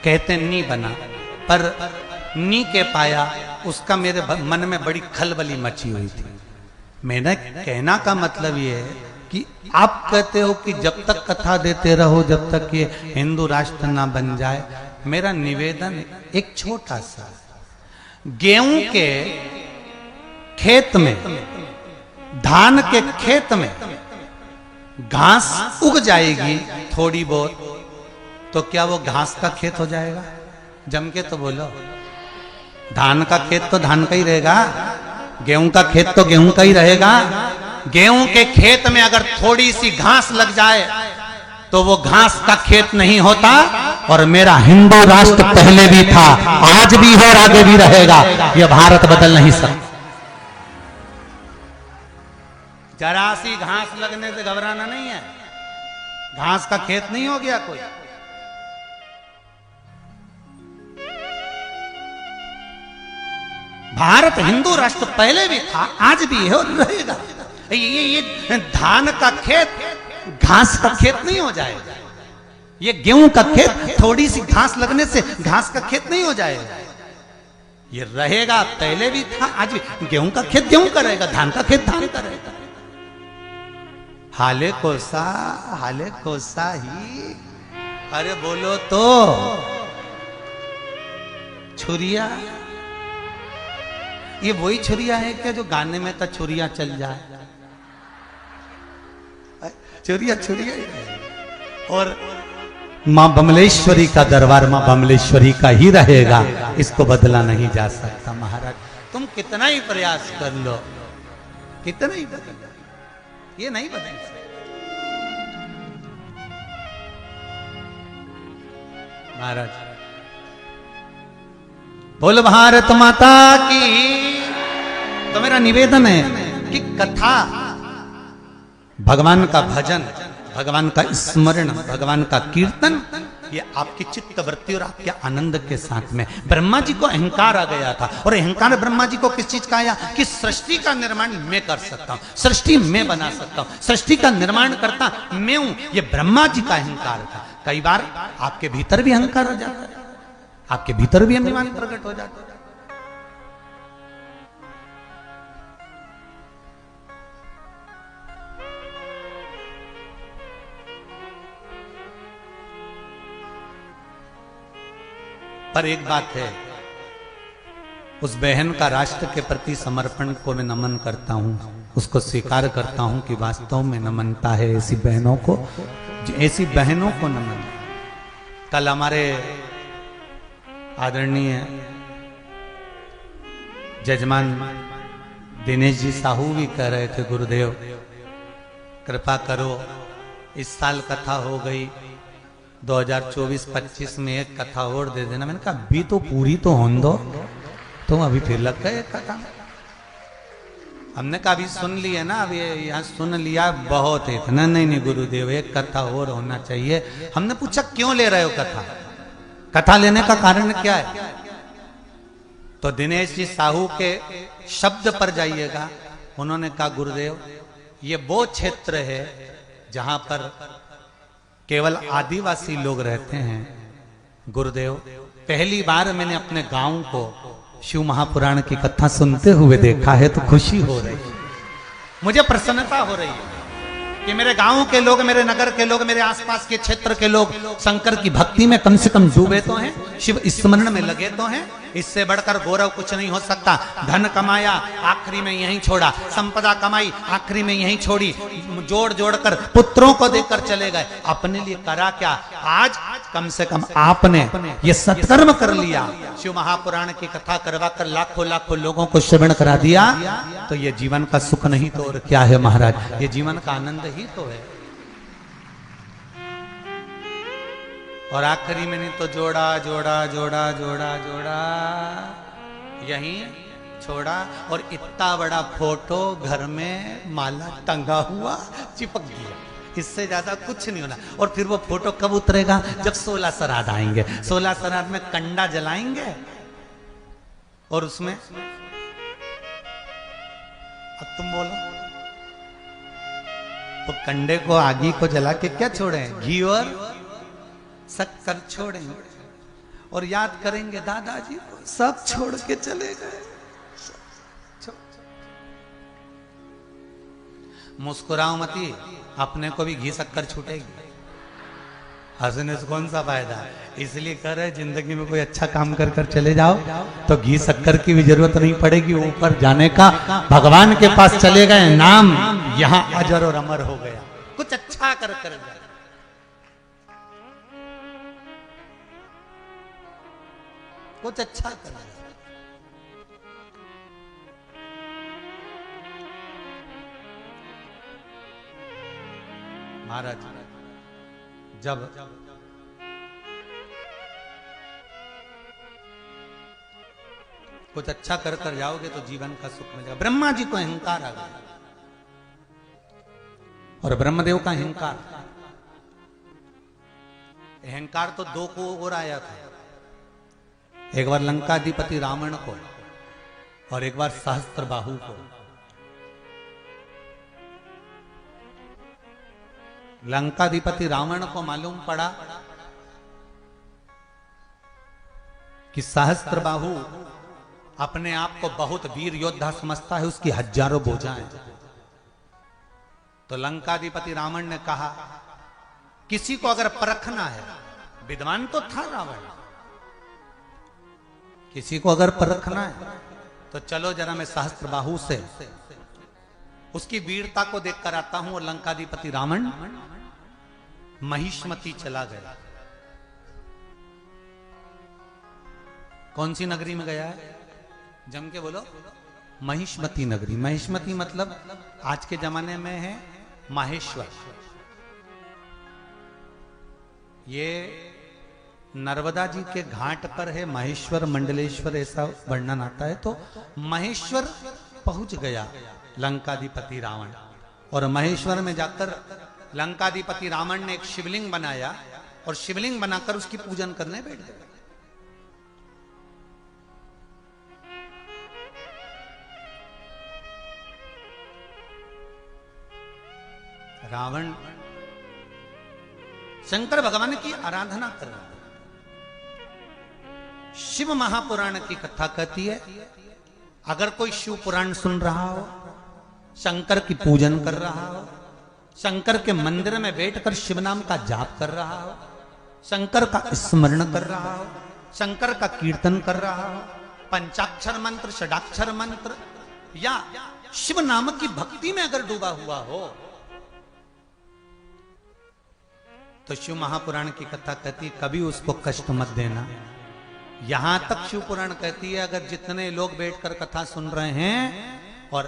कहते नहीं बना, पर नहीं कह पाया, उसका मेरे मन में बड़ी खलबली मची हुई थी। मेरा कहना का मतलब ये है कि आप कहते हो कि जब तक कथा देते रहो जब तक ये हिंदू राष्ट्र ना बन जाए। मेरा निवेदन एक छोटा सा, गेहूं के खेत में, धान के खेत में घास उग जाएगी थोड़ी बहुत, तो क्या वो घास का खेत हो जाएगा? जम के तो बोलो। धान का खेत तो धान का ही रहेगा, गेहूं का खेत तो गेहूं का ही रहेगा। गेहूं के खेत में अगर थोड़ी सी घास लग जाए तो वो घास का खेत नहीं होता। और मेरा हिंदू राष्ट्र पहले भी था, आज भी है और आगे भी रहेगा। यह भारत बदल नहीं सकता। जरा सी घास लगने से घबराना नहीं है। घास का खेत नहीं हो गया कोई। भारत हिंदू राष्ट्र पहले भी था, आज भी है और रहेगा। ये धान का खेत घास का खेत नहीं हो जाएगा। ये गेहूं का खेत थोड़ी सी घास लगने से घास का खेत नहीं हो जाएगा। ये रहेगा, पहले भी था, आज भी। गेहूं का खेत गेहूं का रहेगा, धान का खेत धान का रहेगा। हाले कोसा ही। अरे बोलो तो। छुरिया, ये वही छुरिया है क्या जो गाने में तो छुरिया चल जाए? छुरिया छुरिया ही है। और मां बमलेश्वरी का दरबार मां बमलेश्वरी का ही रहेगा, इसको बदला नहीं जा सकता। महाराज तुम कितना ही प्रयास कर लो, कितना ही बदल, ये नहीं बदल सकता। महाराज बोल भारत माता की। तो मेरा निवेदन है कि कथा, भगवान का भजन, भगवान का स्मरण, भगवान का कीर्तन, ये आपकी चित्त वृत्ति और आपके आनंद के साथ में। ब्रह्मा जी को अहंकार आ गया था, और अहंकार ब्रह्मा जी को किस चीज का आया कि सृष्टि का निर्माण मैं कर सकता हूं, सृष्टि मैं बना सकता हूं, सृष्टि का निर्माण करता मैं हूं। ये ब्रह्मा जी का अहंकार था। कई बार आपके भीतर भी अहंकार हो जाता है, आपके भीतर भी अभिमान प्रकट हो जाता है। पर एक बात है, उस बहन का राष्ट्र के प्रति समर्पण को मैं नमन करता हूं, उसको स्वीकार करता हूं कि वास्तव में नमनता है ऐसी बहनों को, ऐसी बहनों को नमन। कल हमारे आदरणीय जजमान दिनेश जी साहू भी कह रहे थे, गुरुदेव कृपा करो, इस साल कथा हो गई, 2024-25 में एक कथा और दे देना। मैंने कहा अभी तो पूरी तो होने दो, तुम अभी फिर लग गए एक कथा में। हमने कहा अभी सुन लिया ना, अभी यहाँ सुन लिया बहुत है। नहीं गुरुदेव, एक कथा और होना चाहिए। हमने पूछा क्यों ले रहे हो कथा, कथा लेने का कारण क्या है? तो दिनेश जी साहू के शब्द पर जाइएगा। उन्होंने कहा गुरुदेव ये वो क्षेत्र है जहां पर केवल आदिवासी लोग रहते हैं। गुरुदेव पहली बार मैंने अपने गांव को शिव महापुराण की कथा सुनते हुए देखा है, तो खुशी हो रही है, मुझे प्रसन्नता हो रही है कि मेरे गांव के लोग, मेरे नगर के लोग, मेरे आसपास के क्षेत्र के लोग शंकर की भक्ति में कम से कम डूबे तो हैं, शिव स्मरण में लगे तो हैं। इससे बढ़कर गौरव कुछ नहीं हो सकता। धन कमाया, आखिरी में यहीं छोड़ा, संपदा कमाई, आखिरी में यहीं छोड़ी, जोड़ जोड़ कर पुत्रों को देकर चले गए, अपने लिए करा क्या? आज कम से कम आपने ये सत्कर्म कर लिया, शिव महापुराण की कथा करवा कर लाखों लाखों लोगों को श्रवण करा दिया, तो ये जीवन का सुख नहीं तो और क्या है महाराज? ये जीवन का आनंद ही तो है। और आखिरी में नहीं तो जोड़ा जोड़ा जोड़ा जोड़ा जोड़ा यहीं छोड़ा, और इतना बड़ा फोटो घर में माला टंगा हुआ चिपक गया। इससे ज्यादा कुछ नहीं होना। और फिर वो फोटो कब उतरेगा? जब 16 श्राद्ध आएंगे। 16 श्राद्ध में कंडा जलाएंगे और उसमें, अब तुम बोलो, तो कंडे को, आगी को जला के क्या छोड़े? घी और शक्कर छोड़ेंगे और याद करेंगे दादाजी को, सब छोड़ के चले गए। मुस्कुराओ मती, अपने को भी घी शक्कर छूटेगी। हंसने से कौन सा फायदा है? इसलिए कह रहे जिंदगी में कोई अच्छा काम कर कर चले जाओ तो घी शक्कर की भी जरूरत नहीं पड़ेगी। ऊपर जाने का, भगवान के पास चले गए, नाम यहां अजर और अमर हो गया। कुछ अच्छा कर कर जाए। कुछ अच्छा कर जाए। महाराज जब कुछ अच्छा कर कर जाओगे तो जीवन का सुख मिलेगा। ब्रह्मा जी को अहंकार आ गया और ब्रह्मदेव का अहंकार, अहंकार तो दो को और आया था। एक बार लंकाधिपति रावण को और एक बार सहस्त्रबाहु को। लंकाधिपति रावण को मालूम पड़ा कि सहस्त्रबाहु अपने आप को बहुत वीर योद्धा समझता है, उसकी हजारों भुजाएं। तो लंकाधिपति रावण ने कहा, किसी को अगर परखना है, विद्वान तो था रावण, किसी को अगर परखना है तो चलो जरा मैं सहस्त्रबाहु से उसकी वीरता को देखकर आता हूं। और लंकाधिपति रावण महिष्मती चला गया। कौन सी नगरी में गया है? जम के बोलो। महिष्मती नगरी। महिष्मती मतलब आज के जमाने में है माहेश्वर। ये नर्मदा जी के घाट पर है महेश्वर मंडलेश्वर, ऐसा वर्णन आता है। तो महेश्वर पहुंच गया लंकाधिपति रावण, और महेश्वर में जाकर लंकाधिपति रावण ने एक शिवलिंग बनाया और शिवलिंग बनाकर उसकी पूजन करने बैठ गए। रावण शंकर भगवान की आराधना कर रहा है। शिव महापुराण की कथा कहती है, अगर कोई शिव पुराण सुन रहा हो, शंकर की पूजन कर रहा हो, शंकर के मंदिर में बैठकर शिव नाम का जाप कर रहा हो, शंकर का स्मरण कर रहा हो, शंकर का कीर्तन कर रहा हो, पंचाक्षर मंत्र, षडाक्षर मंत्र या शिव नाम की भक्ति में अगर डूबा हुआ हो, तो शिव महापुराण की कथा कहती कभी उसको कष्ट मत देना। यहां तक शिव पुराण कहती है, अगर जितने लोग बैठकर कथा सुन रहे हैं और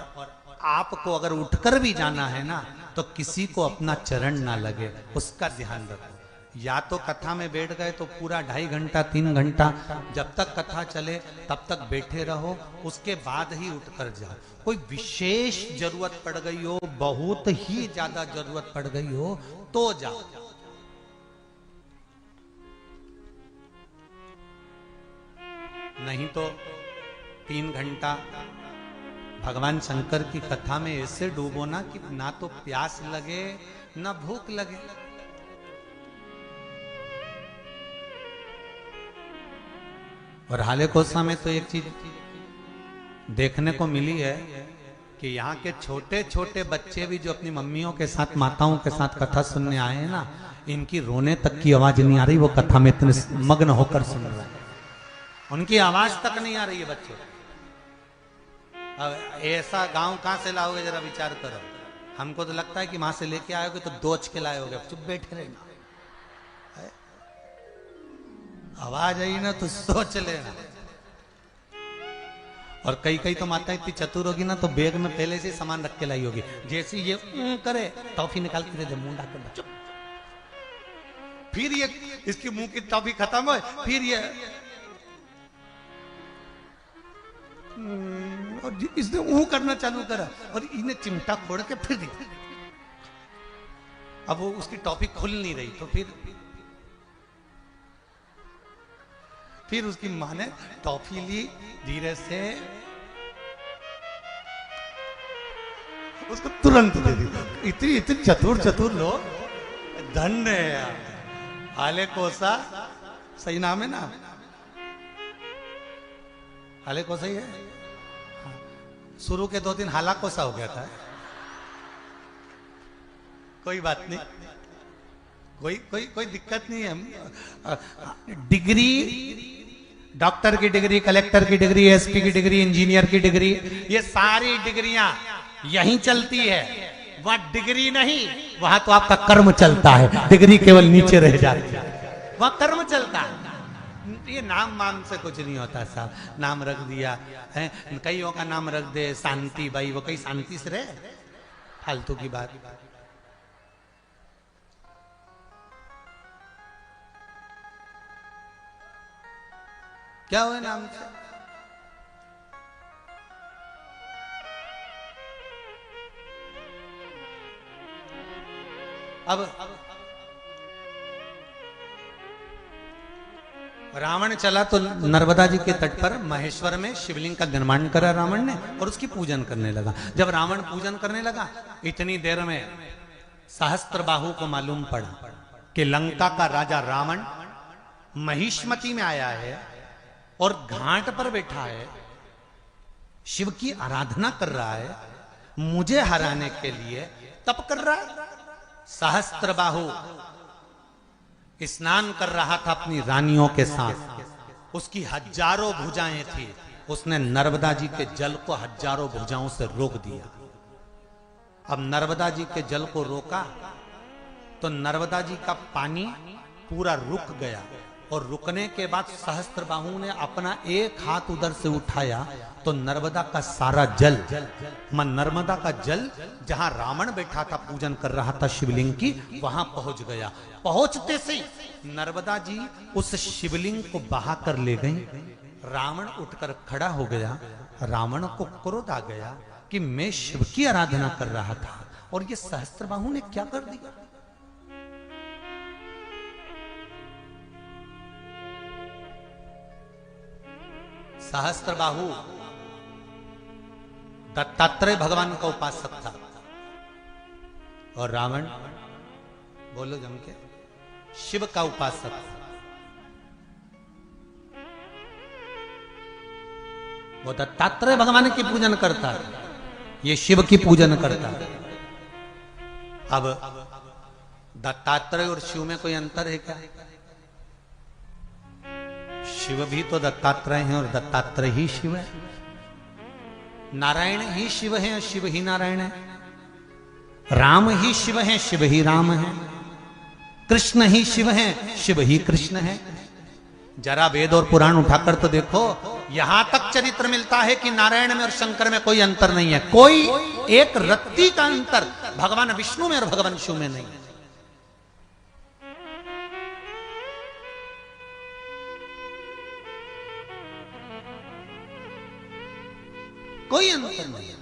आपको अगर उठकर भी जाना है ना, तो किसी को अपना चरण ना लगे, उसका ध्यान रखो। या तो कथा में बैठ गए तो पूरा 2.5 घंटा 3 घंटा जब तक कथा चले तब तक बैठे रहो, उसके बाद ही उठकर जाओ। कोई विशेष जरूरत पड़ गई हो, बहुत ही ज्यादा जरूरत पड़ गई हो तो जाओ। नहीं तो 3 घंटा भगवान शंकर की कथा में ऐसे डूबो ना कि ना तो प्यास लगे ना भूख लगे। और हाले कोसा में तो एक चीज देखने को मिली है कि यहाँ के छोटे छोटे बच्चे भी जो अपनी मम्मियों के साथ, माताओं के साथ कथा सुनने आए हैं ना, इनकी रोने तक की आवाज नहीं आ रही, वो कथा में इतने मग्न होकर सुन रहे हैं, उनकी आवाज तक नहीं आ रही है बच्चों। अब ऐसा गांव कहां से लाओगे जरा विचार करो। हमको तो लगता है कि वहां से लेके आयोगे तो दोच के लाओगे, चुप बैठे रहना। आवाज आई ना तो सोच लेना। और कई कई तो माता इतनी चतुर होगी ना, तो बैग में पहले से सामान रख के लाई होगी, जैसे ये करे टॉफी निकाल के दे दे, मुंह ढाकर चुप। फिर ये इसकी मुंह की टॉफी खत्म हो, फिर ये और इसने ऊं करना चालू करा और इन्हें चिमटा फोड़ के फिर दी। अब वो उसकी टॉफी खुल नहीं रही, तो फिर उसकी मां ने टॉफी ली, धीरे से उसको तुरंत दे दी। इतनी इतनी चतुर लोग, धन्य है यार। आले कोसा सही नाम है ना, आले कोसा ही है। शुरू के 2 दिन हाला कोसा हो गया था, कोई बात नहीं, कोई दिक्कत नहीं है। डिग्री, डॉक्टर की डिग्री, कलेक्टर की डिग्री, एसपी की डिग्री, इंजीनियर की डिग्री, ये सारी डिग्रियां यहीं चलती है। वहां डिग्री नहीं, वहां तो आपका कर्म चलता है, डिग्री केवल नीचे रह जाती है, वहां कर्म चलता है। ये नाम मान से कुछ नहीं होता साहब, नाम रख दिया है, कईयों का नाम रख दे शांति भाई, वो कई शांति से रहे, फालतू की बात। क्या हुआ नाम से? अब रावण चला तो नर्मदा जी के तट पर महेश्वर में शिवलिंग का निर्माण करा रावण ने और उसकी पूजन करने लगा। जब रावण पूजन करने लगा, इतनी देर में सहस्त्रबाहु को मालूम पड़ा कि लंका का राजा रावण महिष्मती में आया है और घाट पर बैठा है, शिव की आराधना कर रहा है, मुझे हराने के लिए तप कर रहा है। सहस्त्रबाहु स्नान कर रहा था अपनी रानियों के साथ, उसकी हजारों भुजाएं थी, उसने नर्मदा जी के जल को हजारों भुजाओं से रोक दिया। अब नर्मदा जी के जल को रोका तो नर्मदा जी का पानी पूरा रुक गया और रुकने के बाद सहस्त्रबाहु ने अपना एक हाथ उधर से उठाया तो नर्मदा का सारा जल, नर्मदा का जल जहां रावण बैठा था पूजन कर रहा था शिवलिंग की, वहां पहुंच गया। पहुंचते से नर्मदा जी उस शिवलिंग को बहा कर ले गई। रावण उठकर खड़ा हो गया। रावण को क्रोध आ गया कि मैं शिव की आराधना कर रहा था और ये सहस्त्रबाहु ने क्या कर दिया। सहस्त्रबाहु दत्तात्रेय भगवान का उपासक था और रावण, बोलो जम के, शिव का उपासक। वो दत्तात्रेय भगवान की पूजन करता है, ये शिव की पूजन करता है। अब दत्तात्रेय और शिव में कोई अंतर है क्या? शिव भी तो दत्तात्रेय हैं और दत्तात्रेय ही शिव है। नारायण ही शिव है और शिव ही नारायण है। राम ही शिव है, शिव ही राम है। कृष्ण ही शिव है, शिव ही कृष्ण है। जरा वेद और पुराण उठाकर तो देखो, यहां तक चरित्र मिलता है कि नारायण में और शंकर में कोई अंतर नहीं है। कोई एक रत्ती का अंतर भगवान विष्णु में और भगवान शिव में नहीं है। कोई अंतर नहीं है।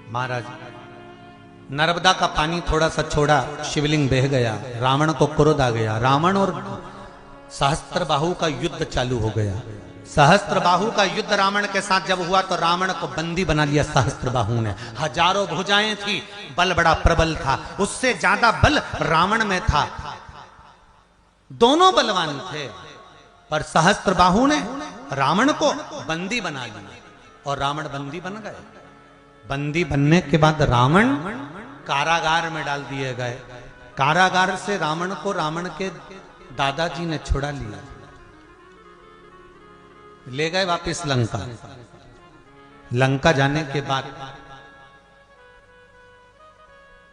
महाराज, नर्मदा का पानी थोड़ा सा छोड़ा, शिवलिंग बह गया, रावण को क्रोध आ गया। रावण और सहस्त्रबाहु का युद्ध चालू हो गया। सहस्त्रबाहु का युद्ध रावण के साथ जब हुआ तो रावण को बंदी बना लिया सहस्त्रबाहु ने। हजारों भुजाएं थी, बल बड़ा प्रबल था, उससे ज्यादा बल रावण में था। दोनों बलवान थे, पर सहस्त्रबाहु ने रावण को बंदी बना लिया और रावण बंदी बन गए। बंदी बनने के बाद रावण कारागार में डाल दिए गए। कारागार से रावण को रावण के दादाजी ने छुड़ा लिया, ले गए वापस लंका। लंका जाने के बाद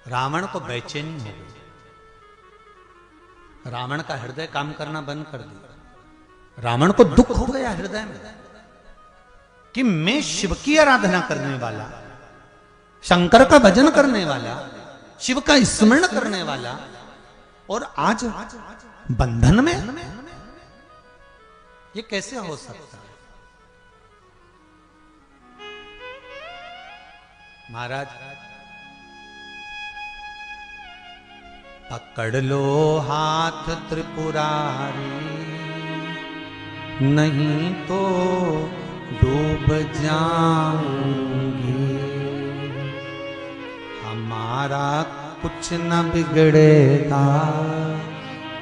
रावण को बेचैनी हो गई। रावण का हृदय काम करना बंद कर दिया। रावण को दुख हो गया हृदय में, कि मैं शिव की आराधना करने वाला, शंकर का भजन करने वाला, शिव का स्मरण करने वाला, और आज बंधन में, ये कैसे हो सकता है? महाराज, पकड़ लो हाथ त्रिपुरारी, नहीं तो डूब जाऊंगी। हमारा कुछ न बिगड़ेगा,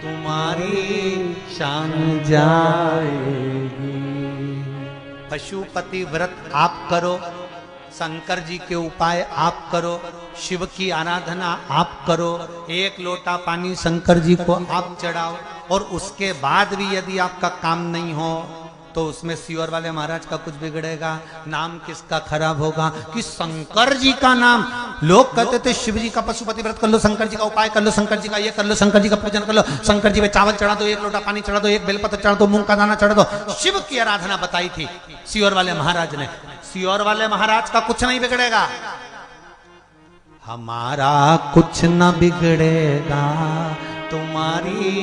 तुम्हारी शान जाएगी। पशुपति व्रत आप करो, शंकर जी के उपाय आप करो, शिव की आराधना आप करो, एक लोटा पानी शंकर जी को आप चढ़ाओ, और उसके बाद भी यदि आपका काम नहीं हो तो उसमें सियोर वाले महाराज का कुछ बिगड़ेगा? नाम किसका खराब होगा? कि शंकर जी का नाम, लोग कहते थे शिव जी का पशुपति व्रत कर लो, शंकर जी का उपाय कर लो, शंकर जी का ये कर लो, शंकर जी का पूजन कर लो, शंकर जी पे चावल चढ़ा दो, एक लोटा पानी चढ़ा दो, एक बेलपत्र चढ़ा दो, मूंग का दाना चढ़ा दो। शिव की आराधना बताई थी सियोर वाले महाराज ने। सियोर वाले महाराज का कुछ नहीं बिगड़ेगा, हमारा कुछ न बिगड़ेगा, तुम्हारी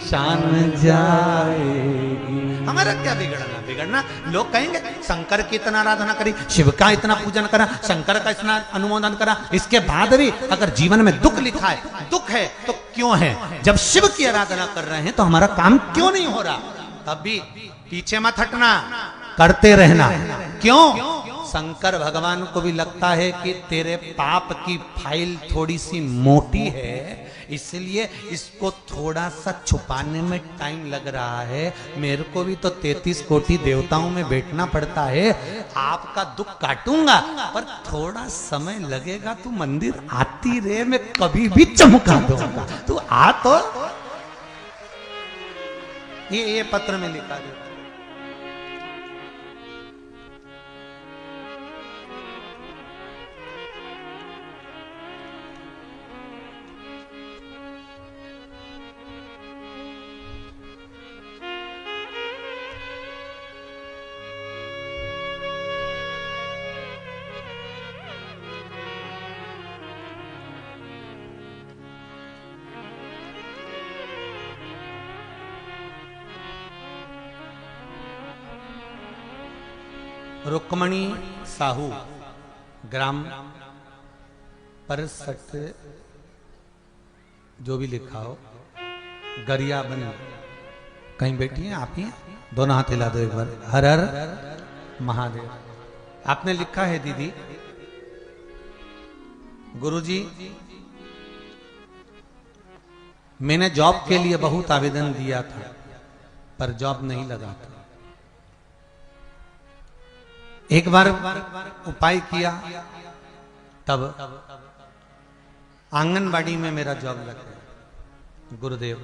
शान जाएगी। हमारा क्या बिगड़ना? बिगड़ना लोग कहेंगे शंकर की इतना आराधना करी, शिव का इतना पूजन करा, शंकर का इतना अनुमोदन करा, इसके बाद भी अगर जीवन में दुख लिखा है, दुख है तो क्यों है? जब शिव की आराधना कर रहे हैं तो हमारा काम क्यों नहीं हो रहा? तब भी पीछे मत हटना, करते रहना। क्यों? शंकर भगवान को भी लगता है कि तेरे पाप की फाइल थोड़ी सी मोटी है, इसलिए इसको थोड़ा सा छुपाने में टाइम लग रहा है। मेरे को भी तो 33 कोटि देवताओं में बैठना पड़ता है, आपका दुख काटूंगा पर थोड़ा समय लगेगा। तू मंदिर आती रे, मैं कभी भी चमका दूंगा, तू आ तो। ये पत्र में लिखा देता। रुक्मणी साहू, ग्राम परसठ, जो भी लिखा हो, गरियाबंद। कहीं बैठी हैं आप? ही दोनों हाथ हिला दो एक बार। हर हर महादेव। आपने लिखा है दीदी, गुरुजी मैंने जॉब के लिए बहुत आवेदन दिया था पर जॉब नहीं लगा था। एक बार उपाय किया, तब आंगनबाड़ी में मेरा जॉब लग गया। गुरुदेव,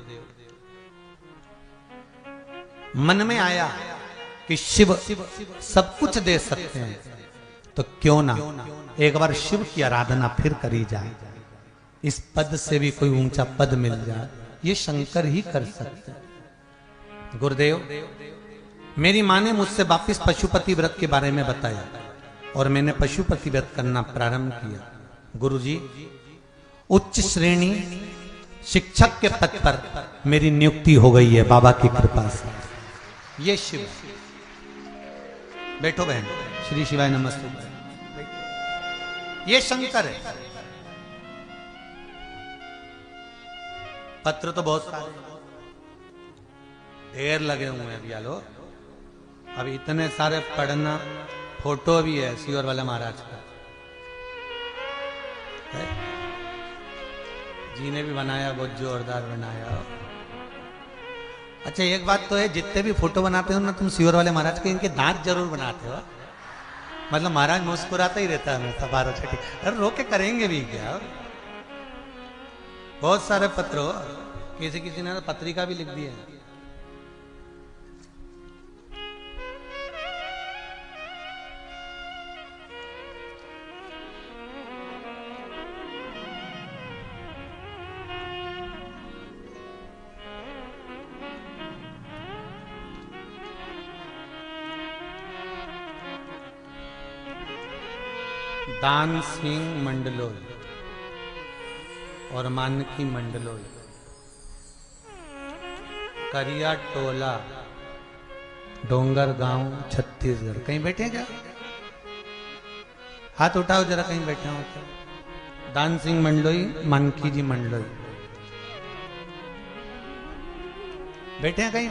मन में आया कि शिव सब कुछ दे सकते हैं, तो क्यों ना एक बार शिव की आराधना फिर करी जाए, इस पद से भी कोई ऊंचा पद मिल जाए। ये शंकर ही कर सकते हैं। गुरुदेव, मेरी माँ ने मुझसे वापिस पशुपति व्रत के बारे में बताया और मैंने पशुपति व्रत करना प्रारंभ किया। गुरुजी, उच्च श्रेणी शिक्षक के पद पर मेरी नियुक्ति हो गई है बाबा की कृपा से। ये शिव। बैठो बहन, श्री शिवाय नमस्ते। ये शंकर है। पत्र तो बहुत सारे, ढेर लगे हुए हैं भैया लोग। अब इतने सारे पढ़ना, फोटो भी है सियोर वाले महाराज का, जी ने भी बनाया, बहुत जोरदार बनाया। अच्छा एक बात तो है, जितने भी फोटो बनाते हो ना तुम सियोर वाले महाराज के, इनके दांत जरूर बनाते हो। मतलब महाराज मुस्कुराता ही रहता है हमेशा 12 छठी। अरे रोके करेंगे भी क्या? बहुत सारे पत्र हो, किसी ने तो पत्रिका भी लिख दी है। दान सिंह मंडलोई और मानकी मंडलोई, करिया टोला, डोंगर गांव, छत्तीसगढ़। कहीं बैठे हैं क्या? हाथ उठाओ जरा, कहीं बैठे हो क्या? दान सिंह मंडलोई, मानकी जी मंडलोई, बैठे हैं कहीं?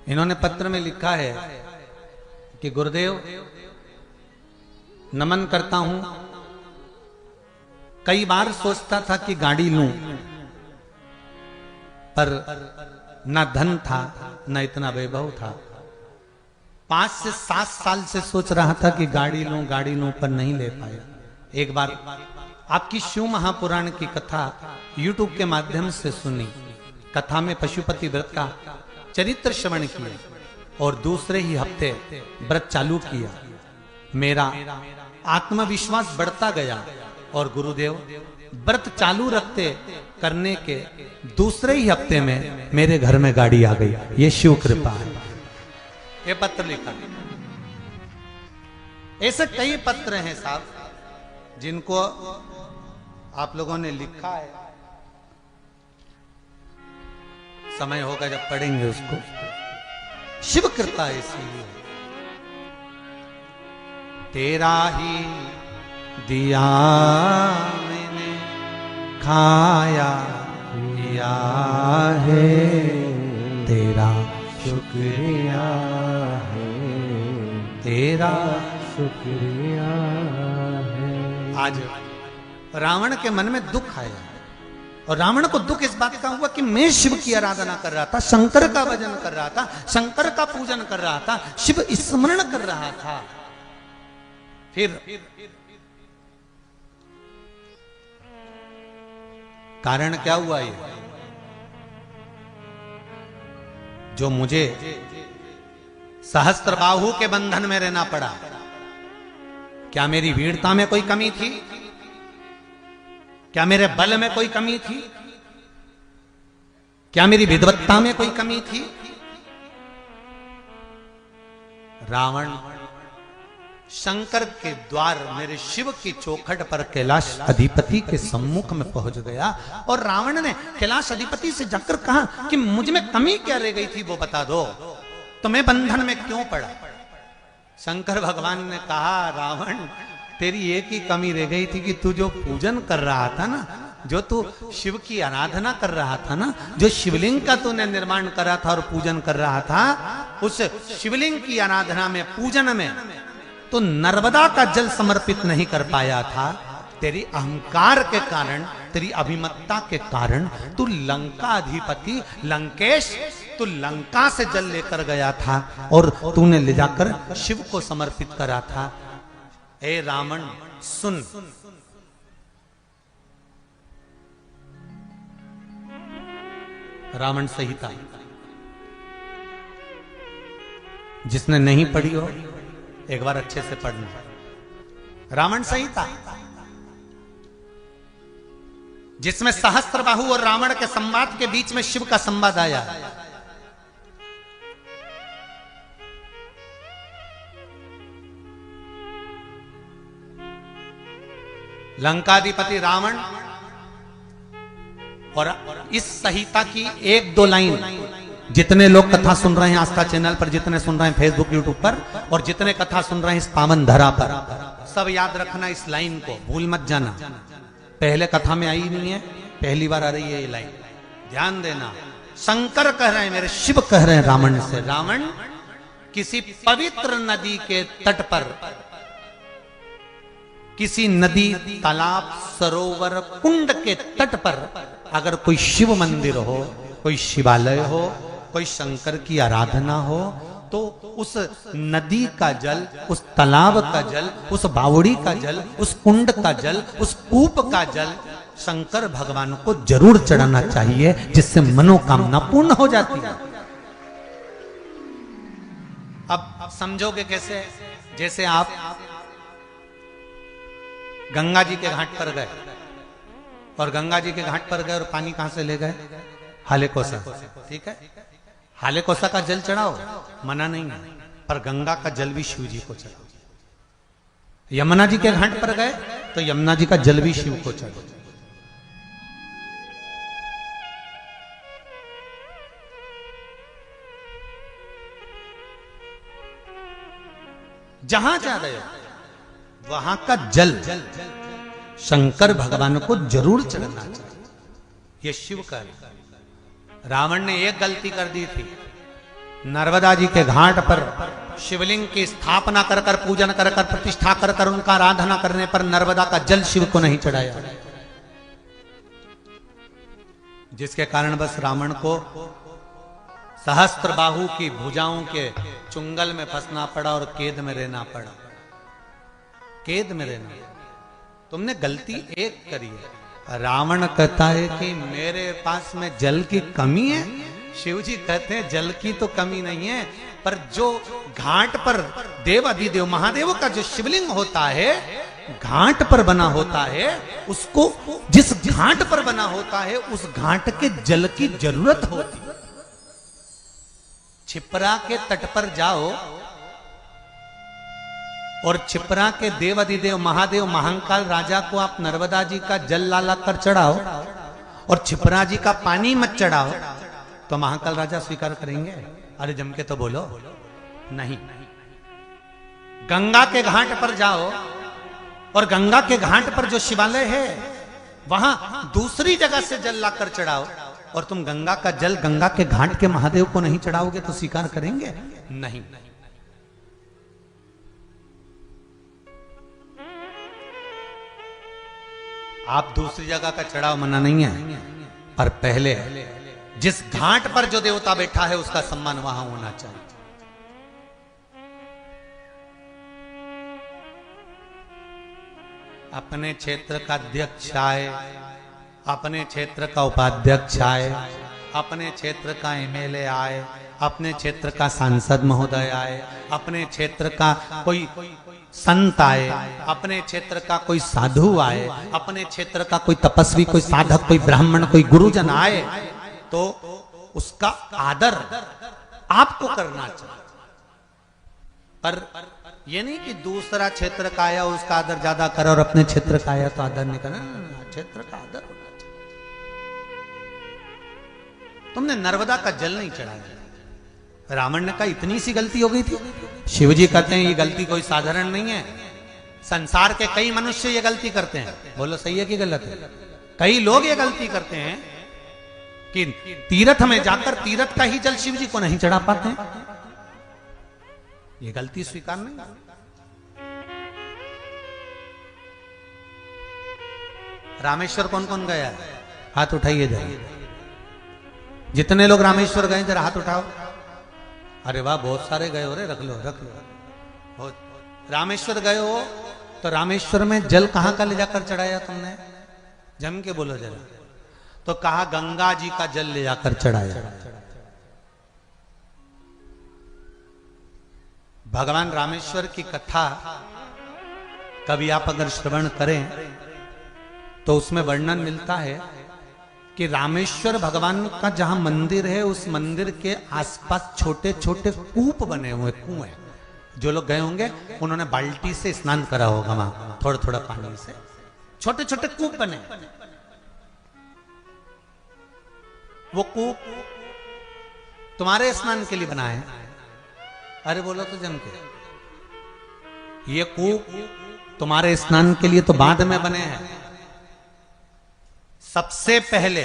इन्होंने पत्र में लिखा है कि गुरुदेव नमन करता हूं, कई बार सोचता था कि गाड़ी लूं, पर ना धन था ना इतना वैभव था। 5 से 7 साल से सोच रहा था कि गाड़ी लूं पर नहीं ले पाया। एक बार आपकी शिव महापुराण की कथा YouTube के माध्यम से सुनी। कथा में पशुपति व्रत का चरित्र श्रवण किया और दूसरे ही हफ्ते व्रत चालू किया। मेरा आत्मविश्वास बढ़ता गया और गुरुदेव व्रत चालू रखते करने के दूसरे ही हफ्ते में मेरे घर में गाड़ी आ गई। ये शिव कृपा है। ये पत्र लिखा। ऐसे कई पत्र हैं साहब जिनको आप लोगों ने लिखा है। समय होगा जब पढ़ेंगे उसको। शिव कृपा इसीलिए तेरा ही दिया मैंने खाया पिया है, तेरा शुक्रिया है, तेरा शुक्रिया है। आज रावण के मन में दुख आया और रावण को दुख इस बात का हुआ कि मैं शिव की आराधना कर रहा था, शंकर का भजन कर रहा था, शंकर का पूजन कर रहा था, शिव स्मरण कर रहा था। फिर कारण क्या हुआ? ये जो मुझे सहस्त्रबाहु के बंधन में रहना पड़ा, क्या मेरी वीरता में कोई कमी थी? क्या मेरे बल में कोई कमी थी? क्या मेरी विद्वत्ता में कोई कमी थी? रावण शंकर के द्वार मेरे शिव की चौखट पर कैलाश अधिपति के सम्मुख में पहुंच गया और रावण ने कैलाश अधिपति से जाकर कहा कि मुझ में कमी क्या रह गई थी वो बता दो, तुम्हें बंधन में क्यों पड़ा? शंकर भगवान ने कहा, रावण तेरी एक ही कमी रह गई थी कि तू जो पूजन कर रहा था ना, जो तू शिव की आराधना कर रहा था ना, जो शिवलिंग का तूने निर्माण करा था और पूजन कर रहा था, उस शिवलिंग की आराधना में, पूजन में तो नर्मदा का जल समर्पित नहीं कर पाया था। तेरी अहंकार के कारण, तेरी अभिमत्ता के कारण तू लंका अधिपति लंकेश, तू लंका से जल लेकर गया था और तूने ले जाकर शिव को समर्पित करा था। ए रावण सुन, रावण संहिता जिसने नहीं पढ़ी हो एक बार अच्छे से पढ़ना। रावण संहिता जिसमें सहस्त्रबाहु और रावण के संवाद के बीच में शिव का संवाद आया। लंकाधिपति रावण और इस संहिता की 1-2 लाइन, जितने लोग कथा सुन रहे हैं आस्था चैनल पर, जितने सुन रहे हैं फेसबुक यूट्यूब पर और जितने कथा सुन रहे हैं इस पावन धरा पर, सब याद रखना इस लाइन को, भूल मत जाना। पहले कथा में आई नहीं है, पहली बार आ रही है ये लाइन, ध्यान देना। शंकर कह रहे हैं, मेरे शिव कह रहे हैं रावण से, रावण किसी पवित्र नदी के तट पर, किसी नदी, तालाब, सरोवर, कुंड के तट पर अगर कोई शिव मंदिर हो, कोई शिवालय हो, कोई शंकर की आराधना हो, तो उस नदी का जल, उस तालाब का जल, उस बावड़ी का जल, उस कुंड का जल, उस कूप का जल शंकर भगवान को जरूर चढ़ाना चाहिए, जिससे मनोकामना पूर्ण हो जाती है। अब समझोगे कैसे? जैसे आप गंगा जी के घाट पर गए और गंगा जी के घाट पर गए और पानी कहां से ले गए? हाले कोसा, ठीक है, हाले कोसा का जल चढ़ाओ, मना नहीं है, पर गंगा का जल भी शिव जी को चढ़ाओ। यमुना जी के घाट पर गए तो यमुना जी का जल भी शिव को चढ़ा। जहां जा रहे हो वहां का जल शंकर भगवान को जरूर चढ़ना चाहिए। ये शिव का है। रावण ने एक गलती कर दी थी, नर्मदा जी के घाट पर शिवलिंग की स्थापना कर कर, पूजन कर कर, प्रतिष्ठा कर कर, उनका आराधना करने पर नर्मदा का जल शिव को नहीं चढ़ाया, जिसके कारण बस रावण को सहस्त्र बाहु की भुजाओं के चुंगल में फंसना पड़ा और कैद में रहना पड़ा। कैद में रहना। तुमने गलती एक करी है। रावण कहता है कि मेरे पास में जल की कमी है। शिव जी कहते हैं जल की तो कमी नहीं है, पर जो घाट पर देव अधिदेव महादेव का जो शिवलिंग होता है, घाट पर बना होता है, उसको जिस घाट पर बना होता है उस घाट के जल की जरूरत होती है। छिपरा के तट पर जाओ और छिपरा के देव अधिदेव महादेव महाकाल राजा को आप नर्मदा जी का जल लाला कर चढ़ाओ और छिपरा जी का पानी मत चढ़ाओ, तो महाकाल राजा स्वीकार करेंगे? अरे जम के तो बोलो नहीं। गंगा के घाट पर जाओ और गंगा के घाट पर जो शिवालय है वहां दूसरी जगह से जल लाकर चढ़ाओ और तुम गंगा का जल गंगा के घाट के महादेव को नहीं चढ़ाओगे तो स्वीकार करेंगे? नहीं। आप दूसरी जगह का चढ़ाओ मना नहीं है, पर पहले जिस घाट पर जो देवता बैठा है उसका सम्मान वहां होना चाहिए। अपने क्षेत्र का अध्यक्ष आए, अपने क्षेत्र का उपाध्यक्ष आए, अपने क्षेत्र का एमएलए आए, अपने क्षेत्र का सांसद महोदय आए, अपने क्षेत्र का कोई संत आए, अपने क्षेत्र का कोई साधु आए, अपने क्षेत्र का कोई तपस्वी, कोई साधक, कोई ब्राह्मण, कोई गुरुजन आए, तो उसका आदर आपको करना चाहिए। पर यह नहीं कि दूसरा क्षेत्र का आया उसका आदर ज्यादा करो और अपने क्षेत्र का आया तो आदर नहीं करना। क्षेत्र का आदर होना चाहिए। तुमने नर्मदा का जल नहीं चढ़ाया। रावण ने कहा इतनी सी गलती हो गई थी। शिवजी कहते हैं ये गलती कोई साधारण नहीं है। संसार के कई मनुष्य ये गलती करते हैं। बोलो सही है कि गलत है? कई लोग ये गलती करते हैं कि तीर्थ में जाकर तीर्थ का ही जल शिव जी को नहीं चढ़ा पाते हैं। ये गलती स्वीकार नहीं। रामेश्वर कौन कौन गया है? हाथ उठाइए जरा। जितने लोग रामेश्वर गए जरा हाथ उठाओ। अरे वाह, बहुत सारे गए हो रे। रख लो रख लो। बहुत रामेश्वर गए हो तो रामेश्वर में जल कहां का ले जाकर चढ़ाया तुमने? जम के बोलो जरा। तो कहा गंगा जी का जल ले जाकर चढ़ाया। भगवान रामेश्वर की कथा कभी आप अगर श्रवण करें तो उसमें वर्णन मिलता है कि रामेश्वर भगवान का जहां मंदिर है उस मंदिर के आसपास छोटे छोटे कूप बने हुए, कुएं। जो लोग गए होंगे उन्होंने बाल्टी से स्नान करा होगा वहां, थोड़ा थोड़ा पानी से छोटे छोटे कूप बने। वो कूप तुम्हारे स्नान के लिए बना है। अरे बोलो तो जम के। ये कूप तुम्हारे स्नान के लिए तो बाद में बने हैं। सबसे पहले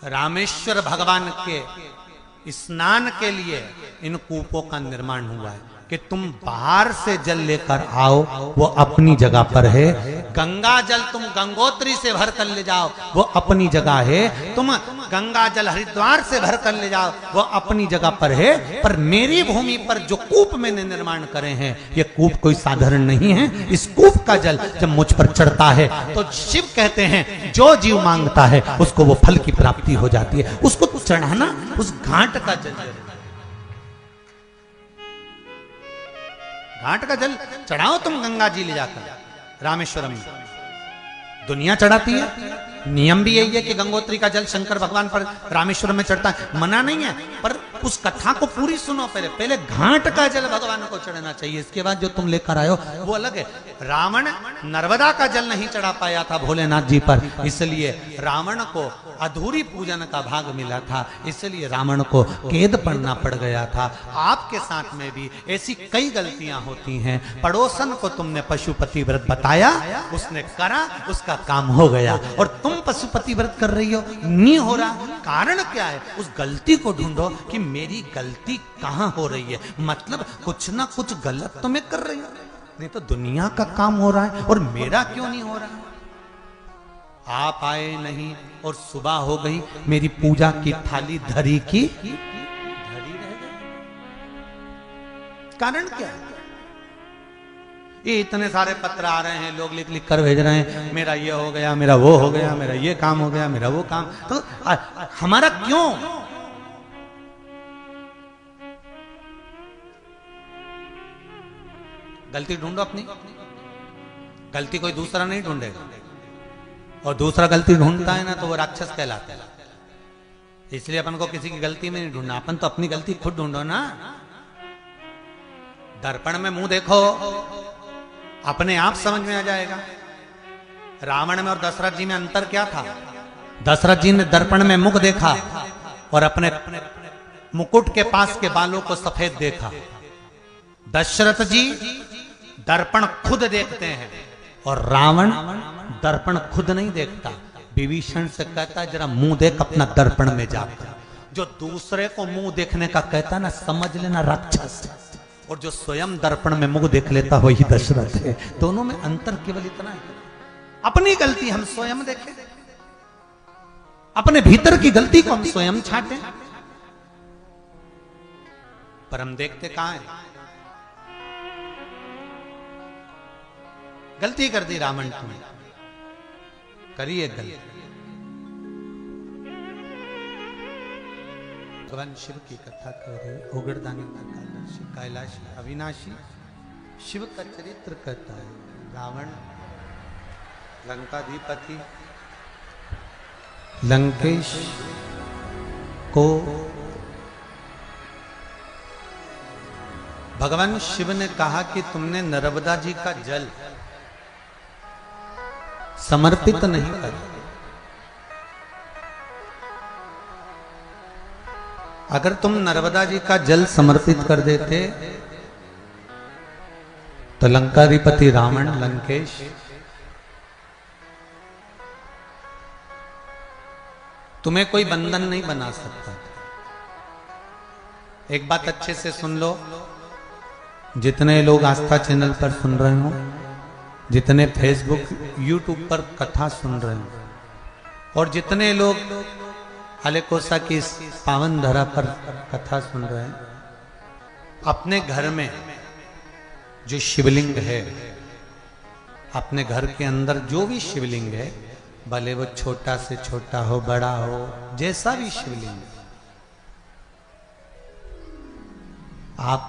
रामेश्वर भगवान के स्नान के लिए इन कूपों का निर्माण हुआ है कि तुम बाहर से जल लेकर आओ, वो अपनी जगह पर है। गंगा जल तुम गंगोत्री से भर कर ले जाओ, वो अपनी जगह है। तुम गंगा जल हरिद्वार से भर कर ले जाओ, वो अपनी जगह पर है। पर मेरी भूमि पर जो कूप मैंने निर्माण करे हैं, ये कूप कोई साधारण नहीं है। इस कूप का जल जब मुझ पर चढ़ता है तो शिव कहते हैं जो जीव मांगता है उसको वो फल की प्राप्ति हो जाती है। उसको चढ़ाना उस घाट का जल, घाट का जल चढ़ाओ तुम गंगा जी ले जाकर। रामेश्वरम में दुनिया चढ़ाती है। नियम भी यही है कि गंगोत्री का जल शंकर भगवान पर रामेश्वरम में चढ़ता है। मना नहीं है, पर उस कथा को पूरी सुनो। पहले पहले घाट का जल भगवान को चढ़ना चाहिए, इसके बाद जो तुम लेकर आयो वो अलग है। रावण नर्मदा का जल नहीं चढ़ा पाया था भोलेनाथ जी पर, इसलिए रावण को अधूरी पूजन का भाग मिला था, इसलिए रावण को कैद पड़ना पड़ गया था। आपके साथ में भी ऐसी कई गलतियां होती हैं। पड़ोसन को तुमने पशुपति व्रत बताया, उसने करा, उसका काम हो गया, और तुम पशुपति व्रत कर रही हो, नहीं हो रहा। कारण क्या है? उस गलती को ढूंढो कि मेरी गलती कहां हो रही है। मतलब कुछ ना कुछ गलत तो मैं कर रही हूं, नहीं तो दुनिया का काम हो रहा है और मेरा क्यों नहीं हो रहा है। आप आए नहीं और सुबह हो गई, मेरी पूजा की थाली धरी की धरी रह गई। कारण क्या है? ये इतने सारे पत्र आ रहे हैं, लोग लिख लिख कर भेज रहे हैं, मेरा ये हो गया, मेरा वो हो गया, मेरा ये काम हो गया, मेरा वो काम। तो हमारा क्यों? गलती ढूंढो अपनी, गलती कोई दूसरा नहीं ढूंढेगा, और दूसरा गलती ढूंढता है ना तो वो राक्षस कहलाता है। इसलिए अपन को किसी की गलती में नहीं ढूंढना, अपन तो अपनी गलती खुद ढूंढो ना। दर्पण में मुंह देखो, अपने आप समझ में आ जाएगा। रावण में और दशरथ जी में अंतर क्या था? दशरथ जी ने दर्पण में मुख देखा और अपने मुकुट के पास के बालों को सफेद देखा। दशरथ जी दर्पण खुद देखते हैं और रावण दर्पण खुद नहीं देखता। विभीषण से कहता है जरा मुंह देख अपना दर्पण में जाकर। जो दूसरे को मुंह देखने का कहता ना, समझ लेना राक्षस। और जो स्वयं दर्पण में मुंह देख लेता वही दशरथ है। दोनों में अंतर केवल इतना है, अपनी गलती हम स्वयं देखें, अपने भीतर की गलती को हम स्वयं छांटें। पर हम देखते कहां है? गलती कर दी रावण तुमने, करिए गलती। भगवान शिव की कथा कर रहे, उगड़दानी का कैलाशी अविनाशी शिव का चरित्र कहता है। रावण लंकाधिपति लंकेश को भगवान शिव ने कहा कि तुमने नर्मदा जी का जल समर्पित नहीं कर। अगर तुम नर्मदा जी का जल समर्पित कर देते तो लंकाधिपति रावण लंकेश तुम्हें कोई बंधन नहीं बना सकता। एक बात अच्छे से सुन लो, जितने लोग आस्था चैनल पर सुन रहे हो, जितने फेसबुक यूट्यूब पर कथा सुन रहे हो, और जितने लोग हालेकोसा की इस पावन धरा पर कथा सुन रहे हैं, अपने घर में जो शिवलिंग है, अपने घर के अंदर जो भी शिवलिंग है, भले वो छोटा से छोटा हो, बड़ा हो, जैसा भी शिवलिंग, आप